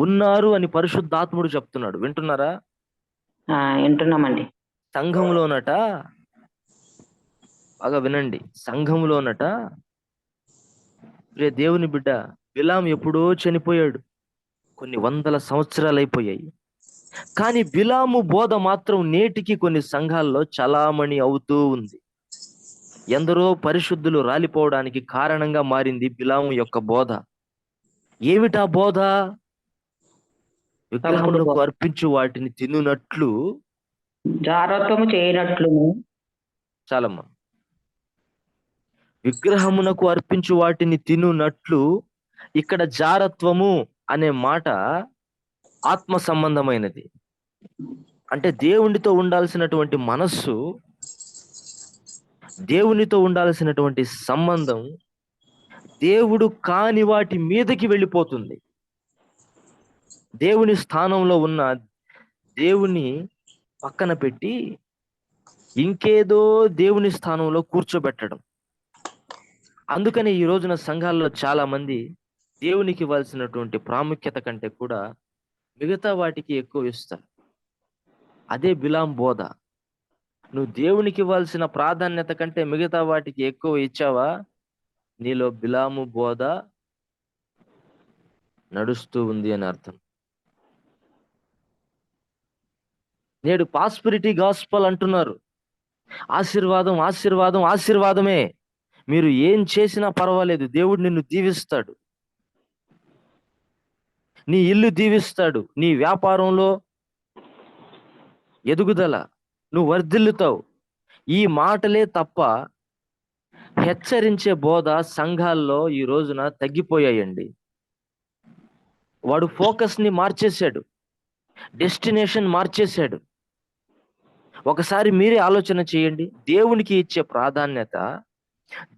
ఉన్నారు అని పరిశుద్ధాత్ముడు చెప్తున్నాడు. వింటున్నారా? వింటున్నామండి. సంఘంలోనట, బాగా వినండి, సంఘంలోనట రే దేవుని బిడ్డ బిలాం ఎప్పుడో చనిపోయాడు. కొన్ని వందల సంవత్సరాలు అయిపోయాయి. కానీ బిలాము బోధ మాత్రం నేటికి కొన్ని సంఘాల్లో చలామణి అవుతూ ఉంది. ఎందరో పరిశుద్ధులు రాలిపోవడానికి కారణంగా మారింది బిలాము యొక్క బోధ. ఏమిటా బోధ? విగ్రహములకు అర్పించు వాటిని తినునట్లు, జారత్వము చేయనట్లును. చాలమ్మా. విగ్రహమునకు అర్పించు వాటిని తినునట్లు, ఇక్కడ జారత్వము అనే మాట ఆత్మ సంబంధమైనది. అంటే దేవునితో ఉండాల్సినటువంటి మనస్సు, దేవునితో ఉండాల్సినటువంటి సంబంధం దేవుడు కాని వాటి మీదకి వెళ్ళిపోతుంది. దేవుని స్థానంలో ఉన్న దేవుని పక్కన పెట్టి ఇంకేదో దేవుని స్థానంలో కూర్చోబెట్టడం. అందుకని ఈ రోజున సంఘాల్లో చాలా మంది దేవునికి ఇవ్వాల్సినటువంటి ప్రాముఖ్యత కంటే కూడా మిగతా వాటికి ఎక్కువ ఇస్తారు. అదే బిలాం బోధ. నువ్వు దేవునికి ఇవ్వాల్సిన ప్రాధాన్యత కంటే మిగతా వాటికి ఎక్కువ ఇచ్చావా, నీలో బిలాము బోధ నడుస్తూ ఉంది అని అర్థం. నేడు ప్రాస్పెరిటీ గాస్పల్ అంటున్నారు. ఆశీర్వాదం ఆశీర్వాదం ఆశీర్వాదమే. మీరు ఏం చేసినా పర్వాలేదు, దేవుడు నిన్ను దీవిస్తాడు, నీ ఇల్లు దీవిస్తాడు, నీ వ్యాపారంలో ఎదుగుదల, నువ్వు వర్ధిల్లుతావు. ఈ మాటలే తప్ప హెచ్చరించే బోధ సంఘాల్లో ఈ రోజున తగ్గిపోయాయండి. వాడు ఫోకస్ ని మార్చేశాడు, డెస్టినేషన్ మార్చేశాడు. ఒకసారి మీరే ఆలోచన చేయండి. దేవునికి ఇచ్చే ప్రాధాన్యత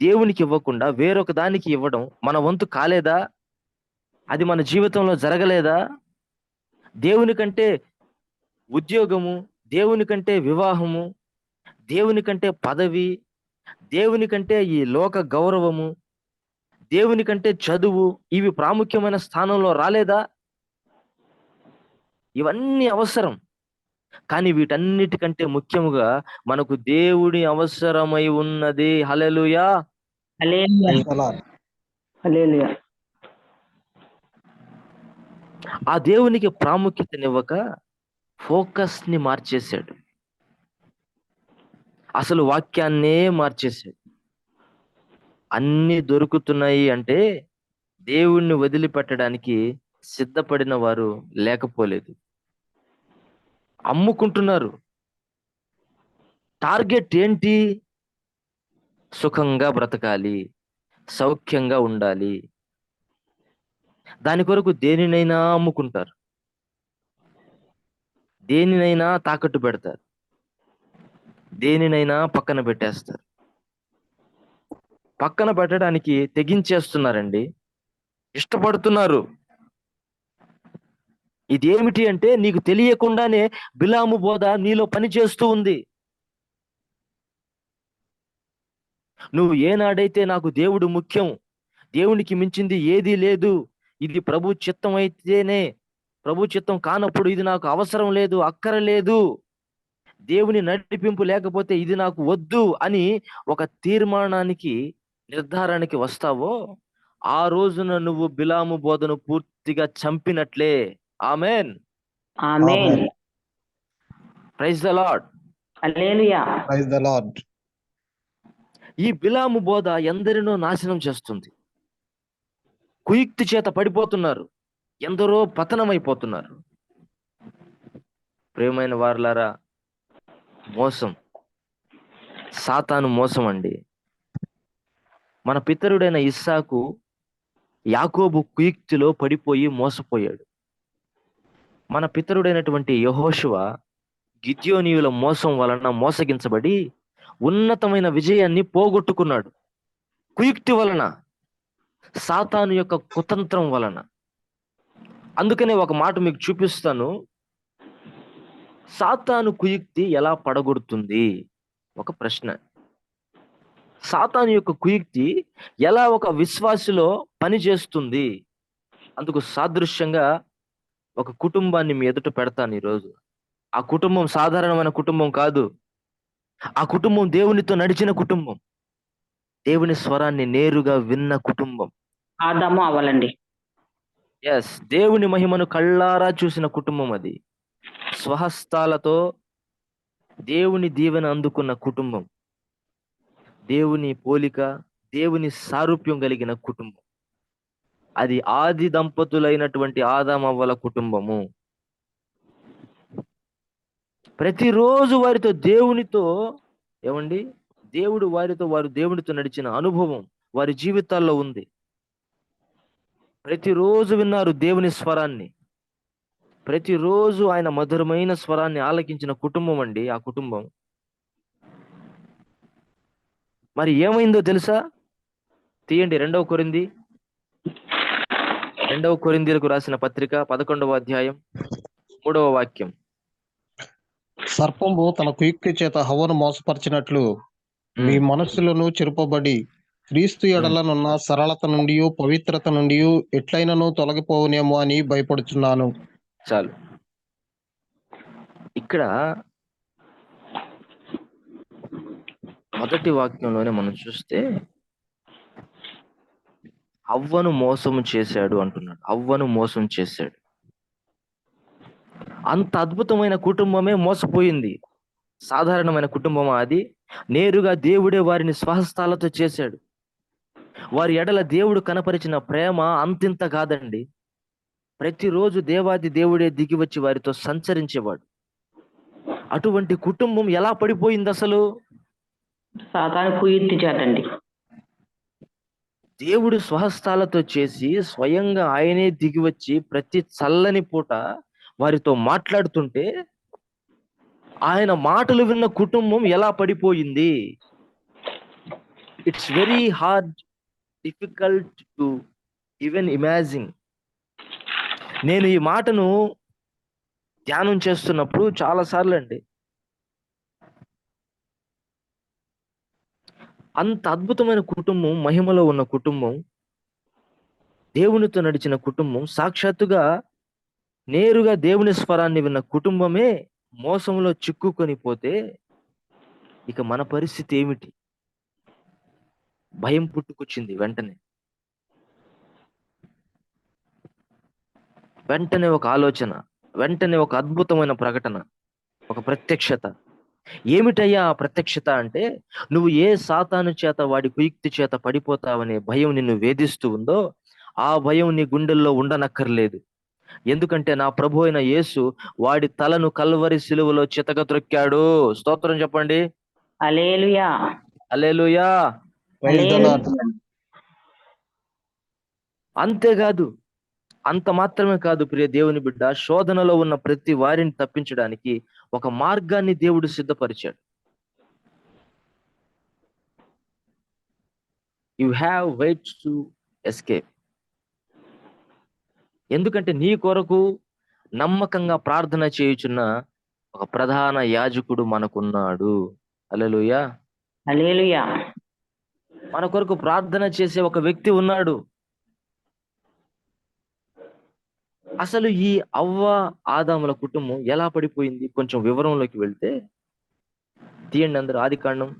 దేవునికి ఇవ్వకుండా వేరొక దానికి ఇవ్వడం మన వంతు కాలేదా? అది మన జీవితంలో జరగలేదా? దేవుని కంటే ఉద్యోగము, దేవుని కంటే వివాహము, దేవుని కంటే పదవి, దేవుని కంటే ఈ లోక గౌరవము, దేవుని కంటే చదువు, ఇవి ప్రాముఖ్యమైన స్థానంలో రాలేదా? ఇవన్నీ అవసరం. కానీ వీటన్నిటికంటే ముఖ్యముగా మనకు దేవుడి అవసరమై ఉన్నది. Hallelujah. Hallelujah. Praise the lord. Hallelujah. ఆ దేవునికి ప్రాముఖ్యతనివ్వక ఫోకస్ ని మార్చేశాడు. అసలు వాక్యాన్నే మార్చేశాడు. అన్ని దొరుకుతున్నాయి అంటే దేవుణ్ణి వదిలిపెట్టడానికి సిద్ధపడిన వారు లేకపోలేదు. అమ్ముకుంటున్నారు. టార్గెట్ ఏంటి? సుఖంగా బ్రతకాలి, సౌఖ్యంగా ఉండాలి. దాని కొరకు దేనినైనా అమ్ముకుంటారు, దేనినైనా తాకట్టు పెడతారు, దేనినైనా పక్కన పెట్టేస్తారు. పక్కన పెట్టడానికి తెగించేస్తున్నారండి, ఇష్టపడుతున్నారు. ఇదేమిటి అంటే నీకు తెలియకుండానే బిలాము బోధ నీలో పని చేస్తూ ఉంది. నువ్వు ఏనాడైతే నాకు దేవుడు ముఖ్యం, దేవునికి మించింది ఏదీ లేదు, ఇది ప్రభు చిత్తం అయితేనే, ప్రభు చిత్తం కానప్పుడు ఇది నాకు అవసరం లేదు, అక్కరలేదు, దేవుని నడిపింపు లేకపోతే ఇది నాకు వద్దు అని ఒక తీర్మానానికి, నిర్ధారణకి వస్తావో ఆ రోజున నువ్వు బిలాము బోధను పూర్తిగా చంపినట్లే. Amen. Amen. Praise the lord. Hallelujah. Praise the lord. ఈ బిలాము బోధ ఎందరినో నాశనం చేస్తుంది. కుయుక్తి చేత పడిపోతున్నారు, ఎందరో పతనమైపోతున్నారు. ప్రియమైన వారలారా, మోసం, సాతాను మోసం అండి. మన పితరుడైన ఇస్సాకు యాకోబు కుయుక్తిలో పడిపోయి మోసపోయాడు. మన పితరుడైనటువంటి యెహోషువ గిద్యోనీయుల మోసం వలన మోసగించబడి ఉన్నతమైన విజయాన్ని పోగొట్టుకున్నాడు. కుయుక్తి వలన, సాతాను యొక్క కుతంత్రం వలన. అందుకనే ఒక మాట మీకు చూపిస్తాను. సాతాను కుయుక్తి ఎలా పడగొడుతుంది? ఒక ప్రశ్న. సాతాను యొక్క కుయుక్తి ఎలా ఒక విశ్వాసిలో పనిచేస్తుంది? అందుకు సాదృశ్యంగా ఒక కుటుంబాన్ని మీ ఎదుట పెడతాను ఈరోజు. ఆ కుటుంబం సాధారణమైన కుటుంబం కాదు. ఆ కుటుంబం దేవునితో నడిచిన కుటుంబం, దేవుని స్వరాన్ని నేరుగా విన్న కుటుంబం. ఆదాము అవ్వలండి. ఎస్, దేవుని మహిమను కళ్ళారా చూసిన కుటుంబం అది. స్వహస్తాలతో దేవుని దీవెన అందుకున్న కుటుంబం, దేవుని పోలిక, దేవుని సారూప్యం కలిగిన కుటుంబం. అది ఆది దంపతులైనటువంటి ఆదామవ్వల కుటుంబము. ప్రతిరోజు వారితో దేవునితో, ఏమండి, వారు దేవునితో నడిచిన అనుభవం వారి జీవితాల్లో ఉంది. ప్రతిరోజు విన్నారు దేవుని స్వరాన్ని, ప్రతిరోజు ఆయన మధురమైన స్వరాన్ని ఆలకించిన కుటుంబం అండి ఆ కుటుంబం. మరి ఏమైందో తెలుసా? తీయండి 2వ కొరింథీయులకు రాసిన పత్రిక 11వ అధ్యాయం 3వ వాక్యం. సర్పము తన కుయుక్తి చేత హవ్వను మోసపరిచినట్లు మీ మనస్సులను చెరుపబడి క్రీస్తు ఎడలనున్న సరళత నుండి పవిత్రత నుండి ఎట్లయినను తొలగిపోవునేమో అని భయపడుచున్నాను. చాలు. ఇక్కడ మొదటి వాక్యంలోనే మనం చూస్తే అవ్వను మోసం చేశాడు అంటున్నాడు. అవ్వను మోసం చేశాడు. అంత అద్భుతమైన కుటుంబమే మోసపోయింది. సాధారణమైన కుటుంబమా అది? నేరుగా దేవుడే వారిని స్వహస్తాలతో చేశాడు. వారి ఎడల దేవుడు కనపరిచిన ప్రేమ అంతింత కాదండి. ప్రతిరోజు దేవాది దేవుడే దిగి వచ్చి వారితో సంచరించేవాడు. అటువంటి కుటుంబం ఎలా పడిపోయింది అసలు? సాతాను కుయుక్తి చేతండి. దేవుడు స్వహస్తాలతో చేసి స్వయంగా ఆయనే దిగి వచ్చి ప్రతి చల్లని పూట వారితో మాట్లాడుతుంటే ఆయన మాటలు విన్న కుటుంబం ఎలా పడిపోయింది? It's very hard, difficult to even imagine. నేను ఈ మాటను ధ్యానం చేస్తున్నప్పుడు చాలా సార్లు అండి, అంత అద్భుతమైన కుటుంబం, మహిమలో ఉన్న కుటుంబం, దేవునితో నడిచిన కుటుంబం సాక్షాత్తుగా నేరుగా దేవుని స్వరాన్ని విన్న కుటుంబమే మోసంలో చిక్కుకొని పోతే ఇక మన పరిస్థితి ఏమిటి? భయం పుట్టుకొచ్చింది వెంటనే. వెంటనే ఒక ఆలోచన, వెంటనే ఒక అద్భుతమైన ప్రకటన, ఒక ప్రత్యక్షత. ఏమిటయ్యా ఆ ప్రత్యక్షత అంటే, నువ్వు ఏ సాతాను చేత, వాడి కుయుక్తి చేత పడిపోతావనే భయం నిన్ను వేధిస్తూ ఉందో, ఆ భయం నీ గుండెల్లో ఉండనక్కర్లేదు. ఎందుకంటే నా ప్రభు అయిన యేసు వాడి తలను కల్వరి సిలువలో చితకత్రొక్కాడు. స్తోత్రం చెప్పండి. Hallelujah. Hallelujah. Praise the lord. Hallelujah. అంతేకాదు, అంత మాత్రమే కాదు ప్రియ దేవుని బిడ్డ, శోధనలో ఉన్న ప్రతి వారిని తప్పించడానికి ఒక మార్గాన్ని దేవుడు సిద్ధపరిచాడు. You have ways to escape. ఎందుకంటే నీ కొరకు నమ్మకంగా ప్రార్థన చేయుచున్న ఒక ప్రధాన యాజకుడు మనకున్నాడు. హల్లెలూయా. హల్లెలూయా. మన కొరకు ప్రార్థన చేసే ఒక వ్యక్తి ఉన్నాడు. అసలు ఈ అవ్వ ఆదాముల కుటుంబం ఎలా పడిపోయింది? కొంచెం వివరంలోకి వెళ్తే తీయండి అందరూ. ఆదికాండం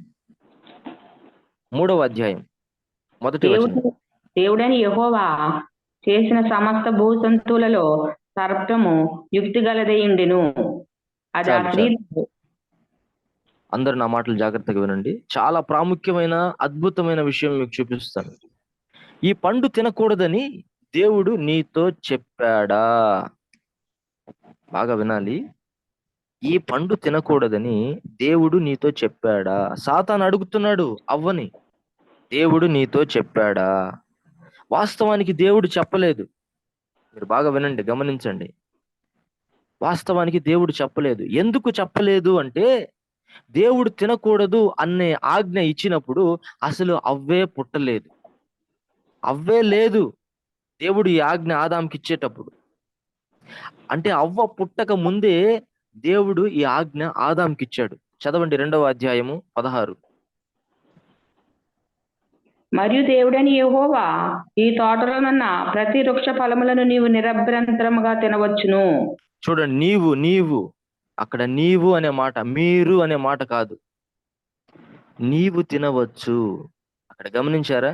3వ అధ్యాయం 1వ వచనం. దేవుడని యెహోవా చేసిన సమస్త భూజంతువులలో సర్పము యుక్తి గలదయుండెను. అది ఆ చాలు, స్త్రీ అందరూ నా మాటలు జాగ్రత్తగా వినండి. చాలా ప్రాముఖ్యమైన అద్భుతమైన విషయం మీకు చూపిస్తాను. ఈ పండు తినకూడదని దేవుడు నీతో చెప్పాడా? బాగా వినాలి. ఈ పండు తినకూడదని దేవుడు నీతో చెప్పాడా? సాతాను అడుగుతున్నాడు అవ్వని, దేవుడు నీతో చెప్పాడా? వాస్తవానికి దేవుడు చెప్పలేదు. మీరు బాగా వినండి, గమనించండి. వాస్తవానికి దేవుడు చెప్పలేదు. ఎందుకు చెప్పలేదు అంటే, దేవుడు తినకూడదు అనే ఆజ్ఞ ఇచ్చినప్పుడు అసలు అవ్వే పుట్టలేదు, అవ్వే లేదు. దేవుడు ఈ ఆజ్ఞ ఆదాంకి ఇచ్చేటప్పుడు, అంటే అవ్వ పుట్టక ముందే దేవుడు ఈ ఆజ్ఞ ఆదాంకి ఇచ్చాడు. చదవండి 2వ అధ్యాయము 16. మరియు దేవుడని యెహోవా ఈ తోటలోనున్న ప్రతి వృక్ష ఫలములను నీవు నిరభ్యంతరముగా తినవచ్చును. చూడండి, నీవు అక్కడ నీవు అనే మాట, మీరు అనే మాట కాదు. నీవు తినవచ్చు. అక్కడ గమనించారా?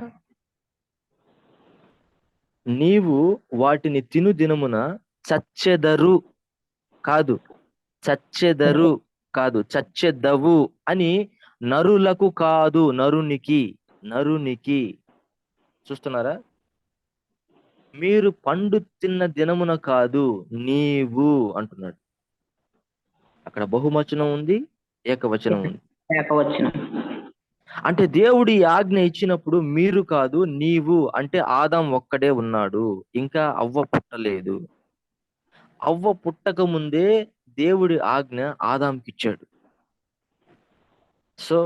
నీవు వాటిని తిను దినమున చచ్చెదరు కాదు, చచ్చెదరు కాదు, చచ్చెదవు అని నరులకు కాదు, నరునికి. చూస్తున్నారా? మీరు పండు తిన్న దినమున కాదు, నీవు అంటున్నాడు. అక్కడ బహువచనం ఉంది, ఏకవచనం ఉంది. లేకవచ్చును. అంటే దేవుడు ఈ ఆజ్ఞ ఇచ్చినప్పుడు మీరు కాదు, నీవు అంటే ఆదాం ఒక్కడే ఉన్నాడు, ఇంకా అవ్వ పుట్టలేదు. అవ్వ పుట్టక ముందే దేవుడి ఆజ్ఞ ఆదాంకి ఇచ్చాడు. సో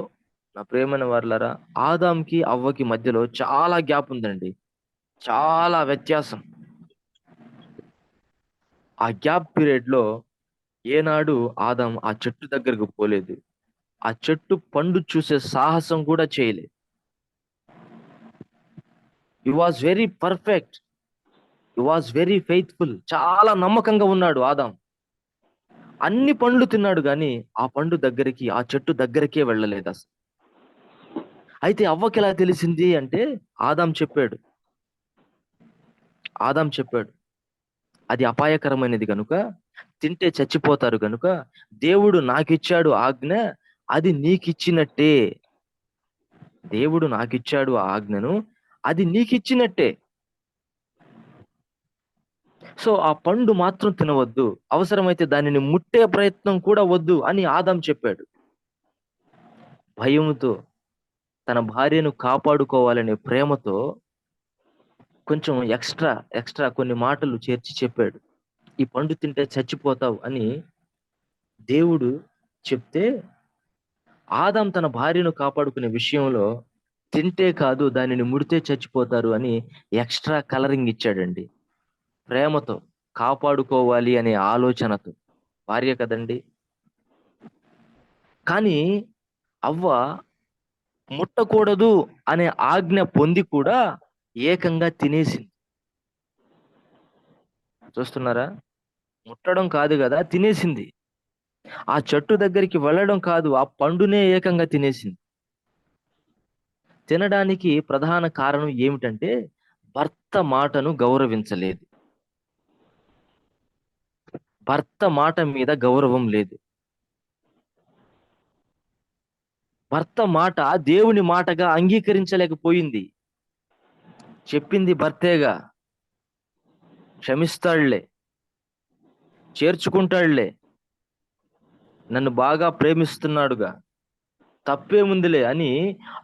నా ప్రియమైన వారలారా, ఆదాంకి అవ్వకి మధ్యలో చాలా గ్యాప్ ఉందండి, చాలా వ్యత్యాసం. ఆ గ్యాప్ పీరియడ్ లో ఏనాడు ఆదాం ఆ చెట్టు దగ్గరకు పోలేదు, ఆ చెట్టు పండు చూసే సాహసం కూడా చేయలేదు. హి was very perfect, he was very faithful. చాలా నమ్మకంగా ఉన్నాడు ఆదాం. అన్ని పండ్లు తిన్నాడు కానీ ఆ పండు దగ్గరికి, ఆ చెట్టు దగ్గరికే వెళ్ళలేదు అసలు. అయితే అవ్వకి ఎలా తెలిసింది అంటే, ఆదాం చెప్పాడు అది అపాయకరమైనది గనుక, తింటే చచ్చిపోతారు గనుక దేవుడు నాకిచ్చాడు ఆజ్ఞ, అది నీకిచ్చినట్టే. దేవుడు నాకిచ్చాడు ఆ ఆజ్ఞను, అది నీకిచ్చినట్టే. సో ఆ పండు మాత్రం తినవద్దు, అవసరమైతే దానిని ముట్టే ప్రయత్నం కూడా వద్దు అని ఆదాం చెప్పాడు. భయముతో, తన భార్యను కాపాడుకోవాలనే ప్రేమతో కొంచెం ఎక్స్ట్రా కొన్ని మాటలు చేర్చి చెప్పాడు. ఈ పండు తింటే చచ్చిపోతావు అని దేవుడు చెప్తే, ఆదాం తన భార్యను కాపాడుకునే విషయంలో తింటే కాదు, దానిని ముడితే చచ్చిపోతారు అని ఎక్స్ట్రా కలరింగ్ ఇచ్చాడండి. ప్రేమతో, కాపాడుకోవాలి అనే ఆలోచనతో. భార్య కదండి. కానీ అవ్వ ముట్టకూడదు అనే ఆజ్ఞ పొంది కూడా ఏకంగా తినేసింది. చూస్తున్నారా? ముట్టడం కాదు కదా, తినేసింది. ఆ చెట్టు దగ్గరికి వెళ్ళడం కాదు, ఆ పండునే ఏకంగా తినేసింది. తినడానికి ప్రధాన కారణం ఏమిటంటే భర్త మాటను గౌరవించలేదు. భర్త మాట మీద గౌరవం లేదు. భర్త మాట దేవుని మాటగా అంగీకరించలేకపోయింది. చెప్పింది భర్తేగా, క్షమిస్తాడులే, చేర్చుకుంటాడులే, నన్ను బాగా ప్రేమిస్తున్నాడుగా, తప్పేముందిలే అని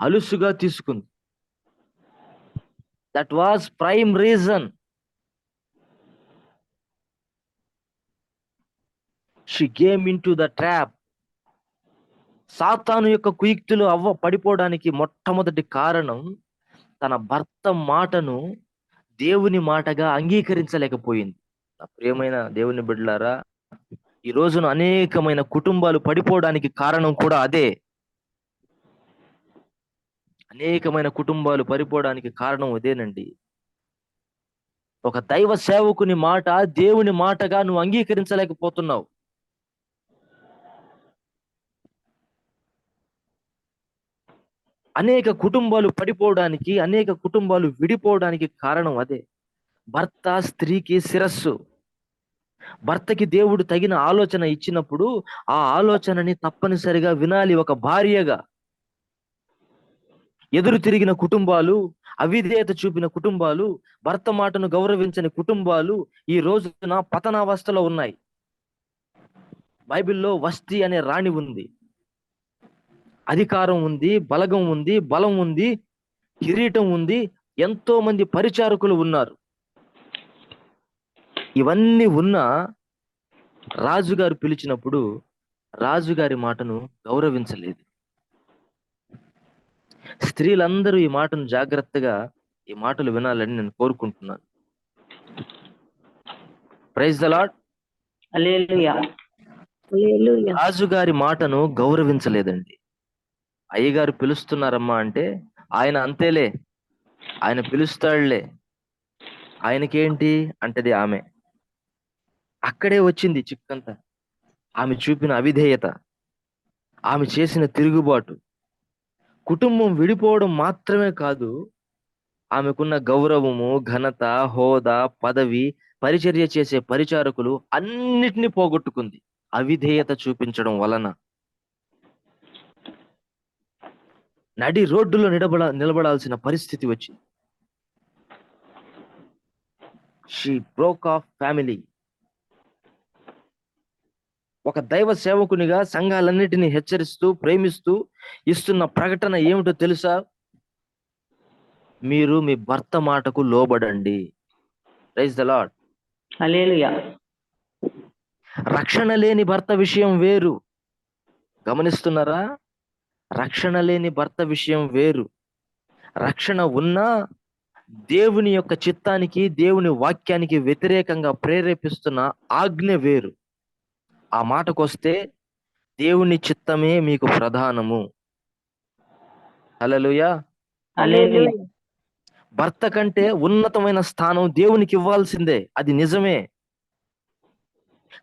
అలుసుగా తీసుకుంది. That was prime reason. She game in to the trap. సాతాను యొక్క కుయుక్తులు అవ్వ పడిపోవడానికి మొట్టమొదటి కారణం తన భర్త మాటను దేవుని మాటగా అంగీకరించలేకపోయింది. నా ప్రియమైన దేవుని బిడ్డలారా, ఈ రోజున అనేకమైన కుటుంబాలు పడిపోవడానికి కారణం కూడా అదే. అనేకమైన కుటుంబాలు పడిపోవడానికి కారణం అదేనండి. ఒక దైవ సేవకుని మాట దేవుని మాటగా నువ్వు అంగీకరించలేకపోతున్నావు. అనేక కుటుంబాలు పడిపోవడానికి, అనేక కుటుంబాలు విడిపోవడానికి కారణం అదే. భర్త స్త్రీకి శిరస్సు. భర్తకి దేవుడు తగిన ఆలోచన ఇచ్చినప్పుడు ఆ ఆలోచనని తప్పనిసరిగా వినాలి. ఒక భార్యగా ఎదురు తిరిగిన కుటుంబాలు, అవిధేయత చూపిన కుటుంబాలు, భర్త మాటను గౌరవించని కుటుంబాలు ఈ రోజున పతనావస్థలో ఉన్నాయి. బైబిల్లో వస్తి అనే రాణి ఉంది. అధికారం ఉంది, బలగం ఉంది, బలం ఉంది, కిరీటం ఉంది, ఎంతో మంది పరిచారకులు ఉన్నారు. ఇవన్నీ ఉన్నా రాజుగారు పిలిచినప్పుడు రాజుగారి మాటను గౌరవించలేదు. స్త్రీలందరూ ఈ మాటను జాగ్రత్తగా, ఈ మాటలు వినాలని నేను కోరుకుంటున్నాను. Praise the lord. Hallelujah. Hallelujah. రాజుగారి మాటను గౌరవించలేదండి. అయ్యగారు పిలుస్తున్నారమ్మా అంటే ఆయన అంతేలే, ఆయన పిలుస్తాడులే, ఆయనకేంటి అంటది ఆమె. అక్కడే వచ్చింది చిక్కంతా. ఆమె చూపిన అవిధేయత, ఆమె చేసిన తిరుగుబాటు. కుటుంబం విడిపోవడం మాత్రమే కాదు, ఆమెకున్న గౌరవము, ఘనత, హోదా, పదవి, పరిచర్య చేసే పరిచారకులు అన్నిటినీ పోగొట్టుకుంది అవిధేయత చూపించడం వలన. నడి రోడ్డులో నిలబడాల్సిన పరిస్థితి వచ్చింది. She broke of family. ఒక దైవ సేవకునిగా సంఘాలన్నిటిని హెచ్చరిస్తూ, ప్రేమిస్తూ ఇస్తున్న ప్రకటన ఏమిటో తెలుసా? మీరు మీ భర్త మాటకు లోబడండి. Praise the lord. హల్లెలూయా. రక్షణ లేని భర్త విషయం వేరు. గమనిస్తున్నారా? రక్షణ లేని భర్త విషయం వేరు. రక్షణ ఉన్నా దేవుని యొక్క చిత్తానికి, దేవుని వాక్యానికి వ్యతిరేకంగా ప్రేరేపిస్తున్న ఆజ్ఞ వేరు. ఆ మాటకొస్తే దేవుని చిత్తమే మీకు ప్రధానము. హల్లెలూయా. హల్లెలూయా. భర్త కంటే ఉన్నతమైన స్థానం దేవునికి ఇవ్వాల్సిందే, అది నిజమే.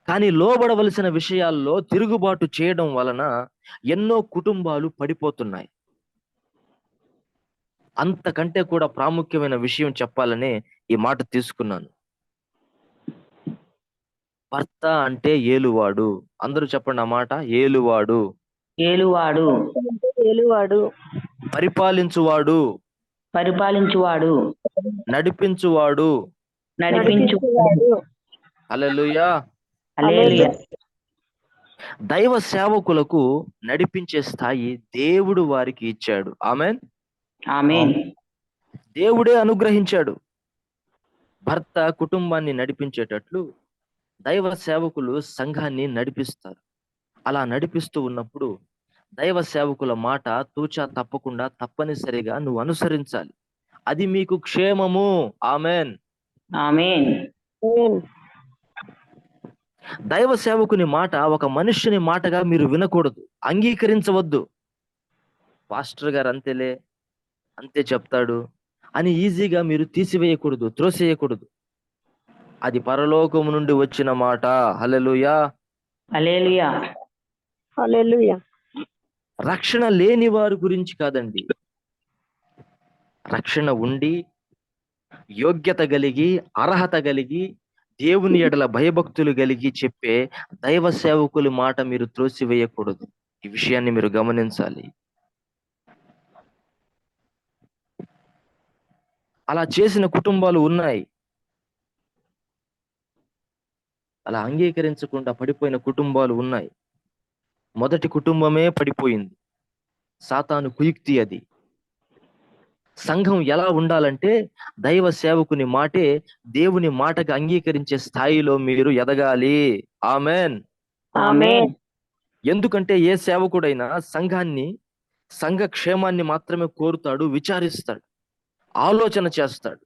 కానీ లోబడవలసిన విషయాల్లో తిరుగుబాటు చేయడం వలన ఎన్నో కుటుంబాలు పడిపోతున్నాయి. అంతకంటే కూడా ప్రాముఖ్యమైన విషయం చెప్పాలనే ఈ మాట తీసుకున్నాను. భర్త అంటే ఏలువాడు. అందరూ చెప్పండి ఆ మాట. ఏలువాడు, ఏలువాడు, ఏలువాడు, పరిపాలించువాడు, పరిపాలించువాడు, నడిపించువాడు. నడిపించువాడు. హల్లెలూయా. హల్లెలూయా. దైవ సేవకులకు నడిపించే స్థాయి దేవుడు వారికి ఇచ్చాడు. ఆమేన్. ఆమేన్. దేవుడే అనుగ్రహించాడు. భర్త కుటుంబాన్ని నడిపించేటట్లు దైవ సేవకులు సంఘాన్ని నడిపిస్తారు. అలా నడిపిస్తూ ఉన్నప్పుడు దైవ సేవకుల మాట తూచా తప్పకుండా తప్పనిసరిగా నువ్వు అనుసరించాలి. అది మీకు క్షేమము. ఆమేన్. ఆమేన్. ఆమేన్. దైవ సేవకుని మాట ఒక మనుష్యుని మాటగా మీరు వినకూడదు, అంగీకరించవద్దు. పాస్టర్ గారు అంతేలే, అంతే చెప్తాడు అని ఈజీగా మీరు తీసివేయకూడదు, త్రోసేయకూడదు. అది పరలోకము నుండి వచ్చిన మాట. హల్లెలూయా. హల్లెలూయా. హల్లెలూయా. రక్షణ లేని వారి గురించి కాదండి, రక్షణ ఉండి యోగ్యత కలిగి అర్హత కలిగి దేవుని ఎడల భయభక్తులు కలిగి చెప్పే దైవ సేవకుల మాట మీరు త్రోసివేయకూడదు. ఈ విషయాన్ని మీరు గమనించాలి. అలా చేసిన కుటుంబాలు ఉన్నాయి, అలా అంగీకరించకుండా పడిపోయిన కుటుంబాలు ఉన్నాయి. మొదటి కుటుంబమే పడిపోయింది. సాతాను కుయుక్తి అది. సంఘం ఎలా ఉండాలంటే దైవ సేవకుని మాటే దేవుని మాటగా అంగీకరించే స్థాయిలో మీరు ఎదగాలి. ఆమెన్. ఆమేన్. ఎందుకంటే ఏ సేవకుడైనా సంఘ క్షేమాన్ని మాత్రమే కోరుతాడు, విచారిస్తాడు, ఆలోచన చేస్తాడు.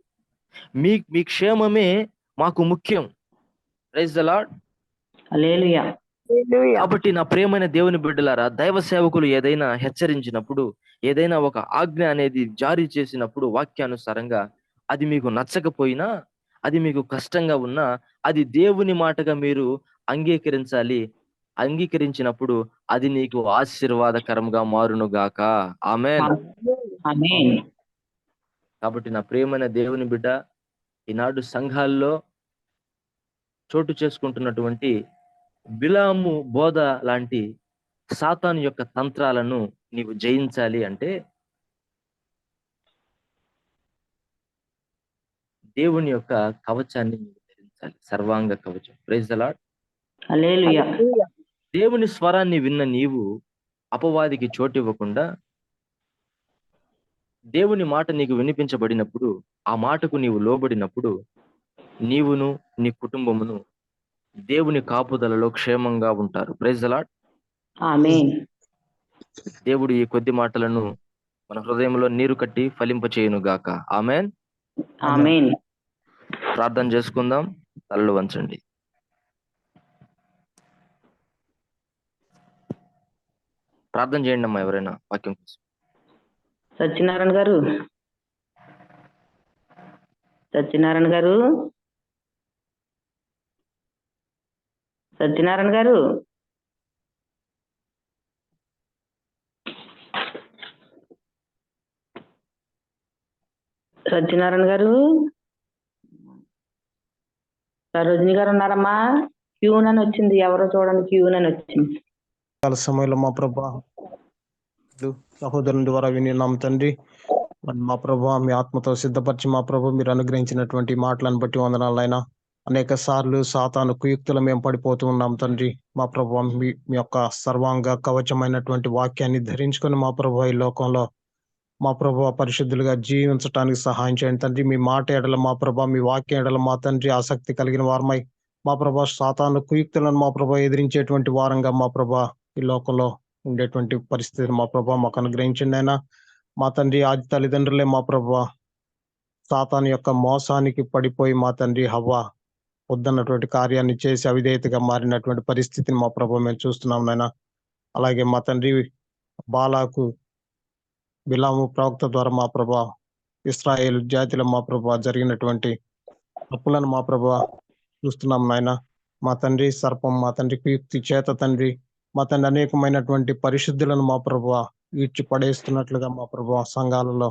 మీ క్షేమమే మాకు ముఖ్యం. Praise the lord. Hallelujah. Hallelujah. కాబట్టి నా ప్రియమైన దేవుని బిడ్డలారా, దైవ సేవకులు ఏదైనా హెచ్చరించినప్పుడు, ఏదైనా ఒక ఆజ్ఞ అనేది జారీ చేసినప్పుడు వాక్యానుసారంగా అది మీకు నచ్చకపోయినా, అది మీకు కష్టంగా ఉన్నా, అది దేవుని మాటగా మీరు అంగీకరించాలి. అంగీకరించినప్పుడు అది నీకు ఆశీర్వాదకరంగా మారునుగాక. ఆమెన్. ఆమేన్. కాబట్టి నా ప్రియమైన దేవుని బిడ్డ, ఈనాడు సంఘాల్లో చోటు చేసుకుంటున్నటువంటి బిలాము బోధ లాంటి సాతాను యొక్క తంత్రాలను నీవు జయించాలి అంటే దేవుని యొక్క కవచాన్ని నీవు ధరించాలి, సర్వాంగ కవచం. Praise the lord. Hallelujah. Hallelujah. దేవుని స్వరాన్ని విన్న నీవు అపవాదికి చోటు ఇవ్వకుండా, దేవుని మాట నీకు వినిపించబడినప్పుడు ఆ మాటకు నీవు లోబడినప్పుడు నీవును నీ కుటుంబమును దేవుని కాపుదలలో క్షేమంగా ఉంటారు. Praise the lord. ఆమేన్. దేవుడు ఈ కొద్ది మాటలను మన హృదయంలో నీరు కట్టి ఫలింపచేయును గాక. ఆమెన్. ఆమేన్. ప్రార్థన చేసుకుందాం. తలలు వంచండి. ప్రార్థన చేయండి అమ్మా, ఎవరైనా వాక్యం కోసం. సత్యనారాయణ గారు, సత్యనారాయణ గారు, సత్యనారాయణ గారు, సత్యనారాయణ గారు, సరోజిని గారు ఉన్నారమ్మా? క్యూన్ అని వచ్చింది, ఎవరో చూడండి, క్యూన్ అని వచ్చింది. కాల సమయంలో మా ప్రభా సహోదరుని ద్వారా వినిన్నాం తండ్రి. మరి మా ప్రభా మీ ఆత్మతో సిద్ధపరిచి మా ప్రభు మీరు అనుగ్రహించినటువంటి మాటలను బట్టి వందనాలైనా. అనేక సార్లు సాతాను కుయుక్తులు మేము పడిపోతూ ఉన్నాం తండ్రి. మా ప్రభు మీ యొక్క సర్వాంగ కవచమైనటువంటి వాక్యాన్ని ధరించుకొని మా ప్రభు ఈ లోకంలో మా ప్రభు పరిశుద్ధులుగా జీవించడానికి సహాయం చేయండి తండ్రి. మీ మాట ఎడల మా ప్రభా, మీ వాక్యం ఎడల మా తండ్రి ఆసక్తి కలిగిన వారమై మా ప్రభా సాతాను కుయుక్తులను మా ప్రభా ఎదిరించేటువంటి వారంగా మా ప్రభా ఈ లోకంలో ఉండేటువంటి పరిస్థితిని మా ప్రభా మాకు అనుగ్రహించండి అయినా. మా తండ్రి ఆది తల్లిదండ్రులే మా ప్రభా సాతాను యొక్క మోసానికి పడిపోయి మా తండ్రి హవ్వ వద్దన్నటువంటి కార్యాన్ని చేసి అవిధేయతగా మారినటువంటి పరిస్థితిని మా ప్రభా మేము చూస్తున్నాం నాయన. అలాగే మా తండ్రి బాలాకు బిలాము ప్రవక్త ద్వారా మా ప్రభా ఇశ్రాయేలు జాతిలో మా ప్రభా జరిగినటువంటి తప్పులను మా ప్రభా చూస్తున్నాం నాయన. మా తండ్రి సర్పం మా తండ్రి కుయుక్తి చేత తండ్రి మా తండ్రి అనేకమైనటువంటి పరిశుద్ధులను మా ప్రభా ఈడ్చి పడేస్తున్నట్లుగా మా ప్రభా సంఘాలలో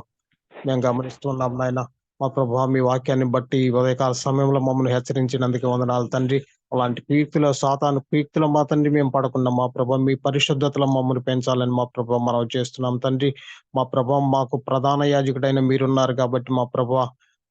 మేము గమనిస్తున్నాం నాయన. మా ప్రభా మీ వాక్యాన్ని బట్టి ఉదయకాల సమయంలో మమ్మల్ని హెచ్చరించినందుకు వందనాలు తండ్రి. అలాంటి కుయుక్తిలో సాతాను కుయుక్తిలో మా తండ్రి మేము పడకుండా మా ప్రభా మీ పరిశుద్ధతలో మమ్మల్ని పెంచాలని మా ప్రభా మనం చేస్తున్నాం తండ్రి. మా ప్రభా మాకు ప్రధాన యాజకుడైన మీరున్నారు కాబట్టి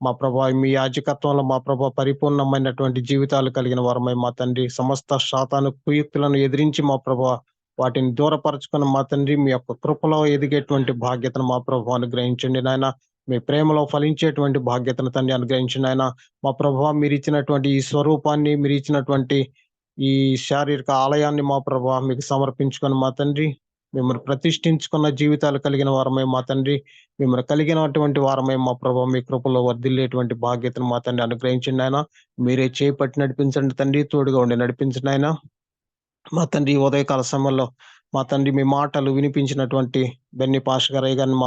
మా ప్రభా మీ యాజకత్వంలో మా ప్రభా పరిపూర్ణమైనటువంటి జీవితాలు కలిగిన వారమై మా తండ్రి సమస్త సాతాను కుయుక్తులను ఎదిరించి మా ప్రభా వాటిని దూరపరచుకుని మా తండ్రి మీ యొక్క కృపలో ఎదిగేటువంటి బాధ్యతను మా ప్రభు అనుగ్రహించండి నాయన. మీ ప్రేమలో ఫలించేటువంటి బాధ్యతను తండ్రి అనుగ్రహించండి ఆయన. మా ప్రభు మీరు ఇచ్చినటువంటి ఈ స్వరూపాన్ని, మీరు ఇచ్చినటువంటి ఈ శారీరక ఆలయాన్ని మా ప్రభు మీకు సమర్పించుకొని మా తండ్రి మిమ్మల్ని ప్రతిష్ఠించుకున్న జీవితాలు కలిగిన వారమై మా తండ్రి మిమ్మల్ని కలిగినటువంటి వారమై మా ప్రభు మీ కృపలో వర్ధిల్లేటువంటి బాధ్యతను మా తండ్రి అనుగ్రహించండి ఆయన. మీరే చేపట్టి నడిపించండి తండ్రి, తోడుగా ఉండి నడిపించండి ఆయన. మా తండ్రి ఉదయకాల సమయంలో మా తండ్రి మీ మాటలు వినిపించినటువంటి బెన్ని పాష గారయ్య గారిని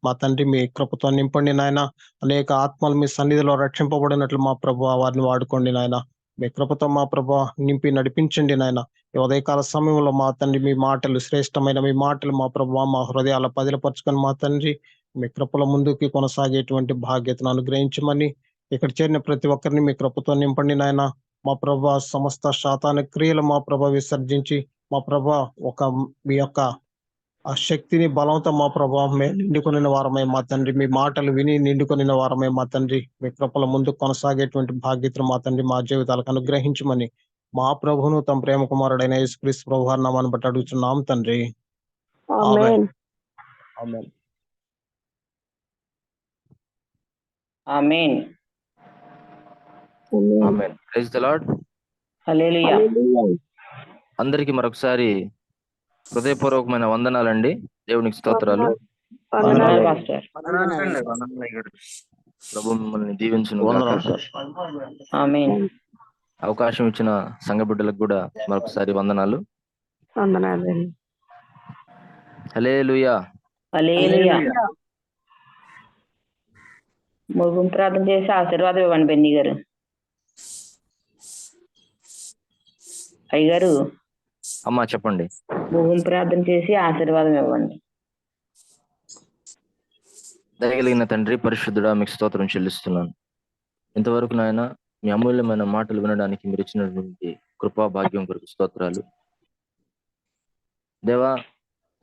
మా తండ్రి మీ కృపతో నింపండి నాయన. అనేక ఆత్మలు మీ సన్నిధిలో రక్షింపబడినట్లు మా ప్రభు వారిని వాడుకోండి నాయన. మీ కృపతో మా ప్రభు నింపి నడిపించండి నాయన. ఈ ఉదయకాల సమయంలో మా తండ్రి మీ మాటలు శ్రేష్టమైన మీ మాటలు మా ప్రభు మా హృదయాల పదిలపరుచుకొని మా తండ్రి మీ కృపల ముందుకి కొనసాగేటువంటి భాగ్యతను అనుగ్రహించమని, ఇక్కడ చేరిన ప్రతి ఒక్కరిని మీ కృపతో నింపండి నాయన. మా ప్రభు సమస్త శాతాన క్రియలు మా ప్రభు విసర్జించి మా ప్రభు ఒక మీ యొక్క ఆ శక్తిని బలంతో మా ప్రభు మేము నిండుకొనిన వారమై మా తండ్రి మీ మాటలు విని నిండుకొనిన వారమై మా తండ్రి మీ కృపల ముందు కొనసాగేటువంటి భాగ్యతను మా తండ్రి మా జీవితాలకు అనుగ్రహించమని మా ప్రభువును తమ ప్రేమ కుమారుడైన యేసుక్రీస్తు ప్రభు వారి నామాన్ని బట్టి అడుగుతున్నాం తండ్రి. Amen. Amen. Amen. Amen. Amen. Praise the lord. Hallelujah. Hallelujah. అందరికీ మరొకసారి హృదయపూర్వకమైన వందనాలండి. దేవునికి స్తోత్రాలు. వందనాలు వందనాలు. పాస్టర్. ప్రభు మిమ్మల్ని దీవించును గాక. ఆమేన్. అవకాశం ఇచ్చిన సంఘ బిడ్డలకు కూడా మరొకసారి వందనాలు. వందనాలు. హల్లెలూయా. హల్లెలూయా. ముగింపు ప్రార్థన చేసి ఆశీర్వాదం ఇవ్వండి బెన్నీ గారు. అయ్యగారు అమ్మా చెప్పండి. ముగింపు ప్రార్థన చేసి ఆశీర్వాదం ఇవ్వండి. దయగలిగిన తండ్రి పరిశుద్ధుడా మీకు స్తోత్రం చెల్లిస్తున్నాను. ఇంతవరకు నాయన మీ అమూల్యమైన మాటలు వినడానికి మీరు ఇచ్చినటువంటి కృపా భాగ్యం కొరకు స్తోత్రాలు. దేవా,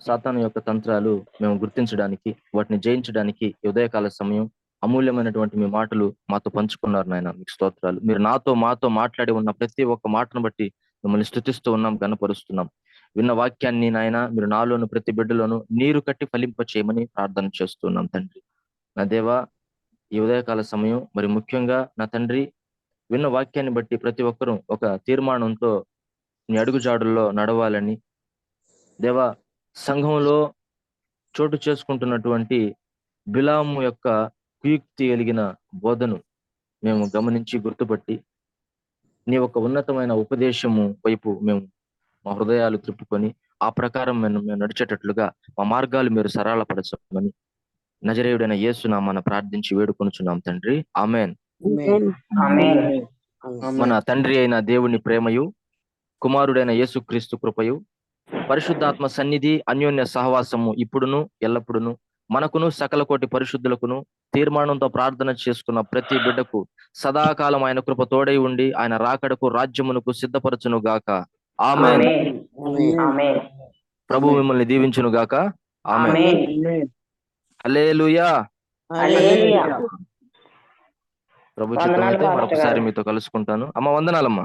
సాతాను యొక్క తంత్రాలు మేము గుర్తించడానికి, వాటిని జయించడానికి ఈ ఉదయకాల సమయం అమూల్యమైనటువంటి మీ మాటలు మాతో పంచుకున్నారు నాయన. మీకు స్తోత్రాలు. మీరు మాతో మాట్లాడి ఉన్న ప్రతి ఒక్క మాటను బట్టి మిమ్మల్ని స్తుతిస్తూ ఉన్నాం, గణపరుస్తున్నాం. విన్న వాక్యాన్ని నాయన మీరు నాలోను ప్రతి బిడ్డలోను నీరు కట్టి ఫలింప చేయమని ప్రార్థన చేస్తున్నాం తండ్రి. నా దేవా, ఈ ఉదయకాల సమయం మరి ముఖ్యంగా నా తండ్రి విన్న వాక్యాన్ని బట్టి ప్రతి ఒక్కరూ ఒక తీర్మానంతో నీ అడుగుజాడుల్లో నడవాలని, దేవా, సంఘంలో చోటు చేసుకుంటున్నటువంటి బిలాము యొక్క కుయుక్తి కలిగిన బోధను మేము గమనించి గుర్తుపట్టి నీ యొక్క ఉన్నతమైన ఉపదేశము వైపు మేము మా హృదయాలు త్రిప్పుకొని ఆ ప్రకారం మేము నడిచేటట్లుగా మా మార్గాలు మీరు సరళపరచమని నజరేయుడైన యేసు నామమున ప్రార్థించి వేడుకొనుచున్నాం తండ్రి. ఆమేన్. ఆమేన్. మన తండ్రి అయిన దేవుని ప్రేమయు, కుమారుడైన యేసుక్రీస్తు కృపయు, పరిశుద్ధాత్మ సన్నిధి, అన్యోన్య సహవాసము ఇప్పుడును ఎల్లప్పుడును మనకును సకల కోటి పరిశుద్ధులకును తీర్మానంతో ప్రార్థన చేసుకున్న ప్రతి బిడ్డకు సదాకాలం ఆయన కృప తోడై ఉండి ఆయన రాకడకు రాజ్యమునకు సిద్ధపరచును గాక. ఆమేన్. ఆమేన్. ప్రభు మిమ్మల్ని దీవించును గాక. ఆమేన్. ఆమేన్. హల్లెలూయా. హల్లెలూయా. ప్రభు వందనాలు చిత్తమైతే పాస్టర్ మరొకసారి గారు. మీతో కలుసుకుంటాను. అమ్మ వందనాలమ్మా.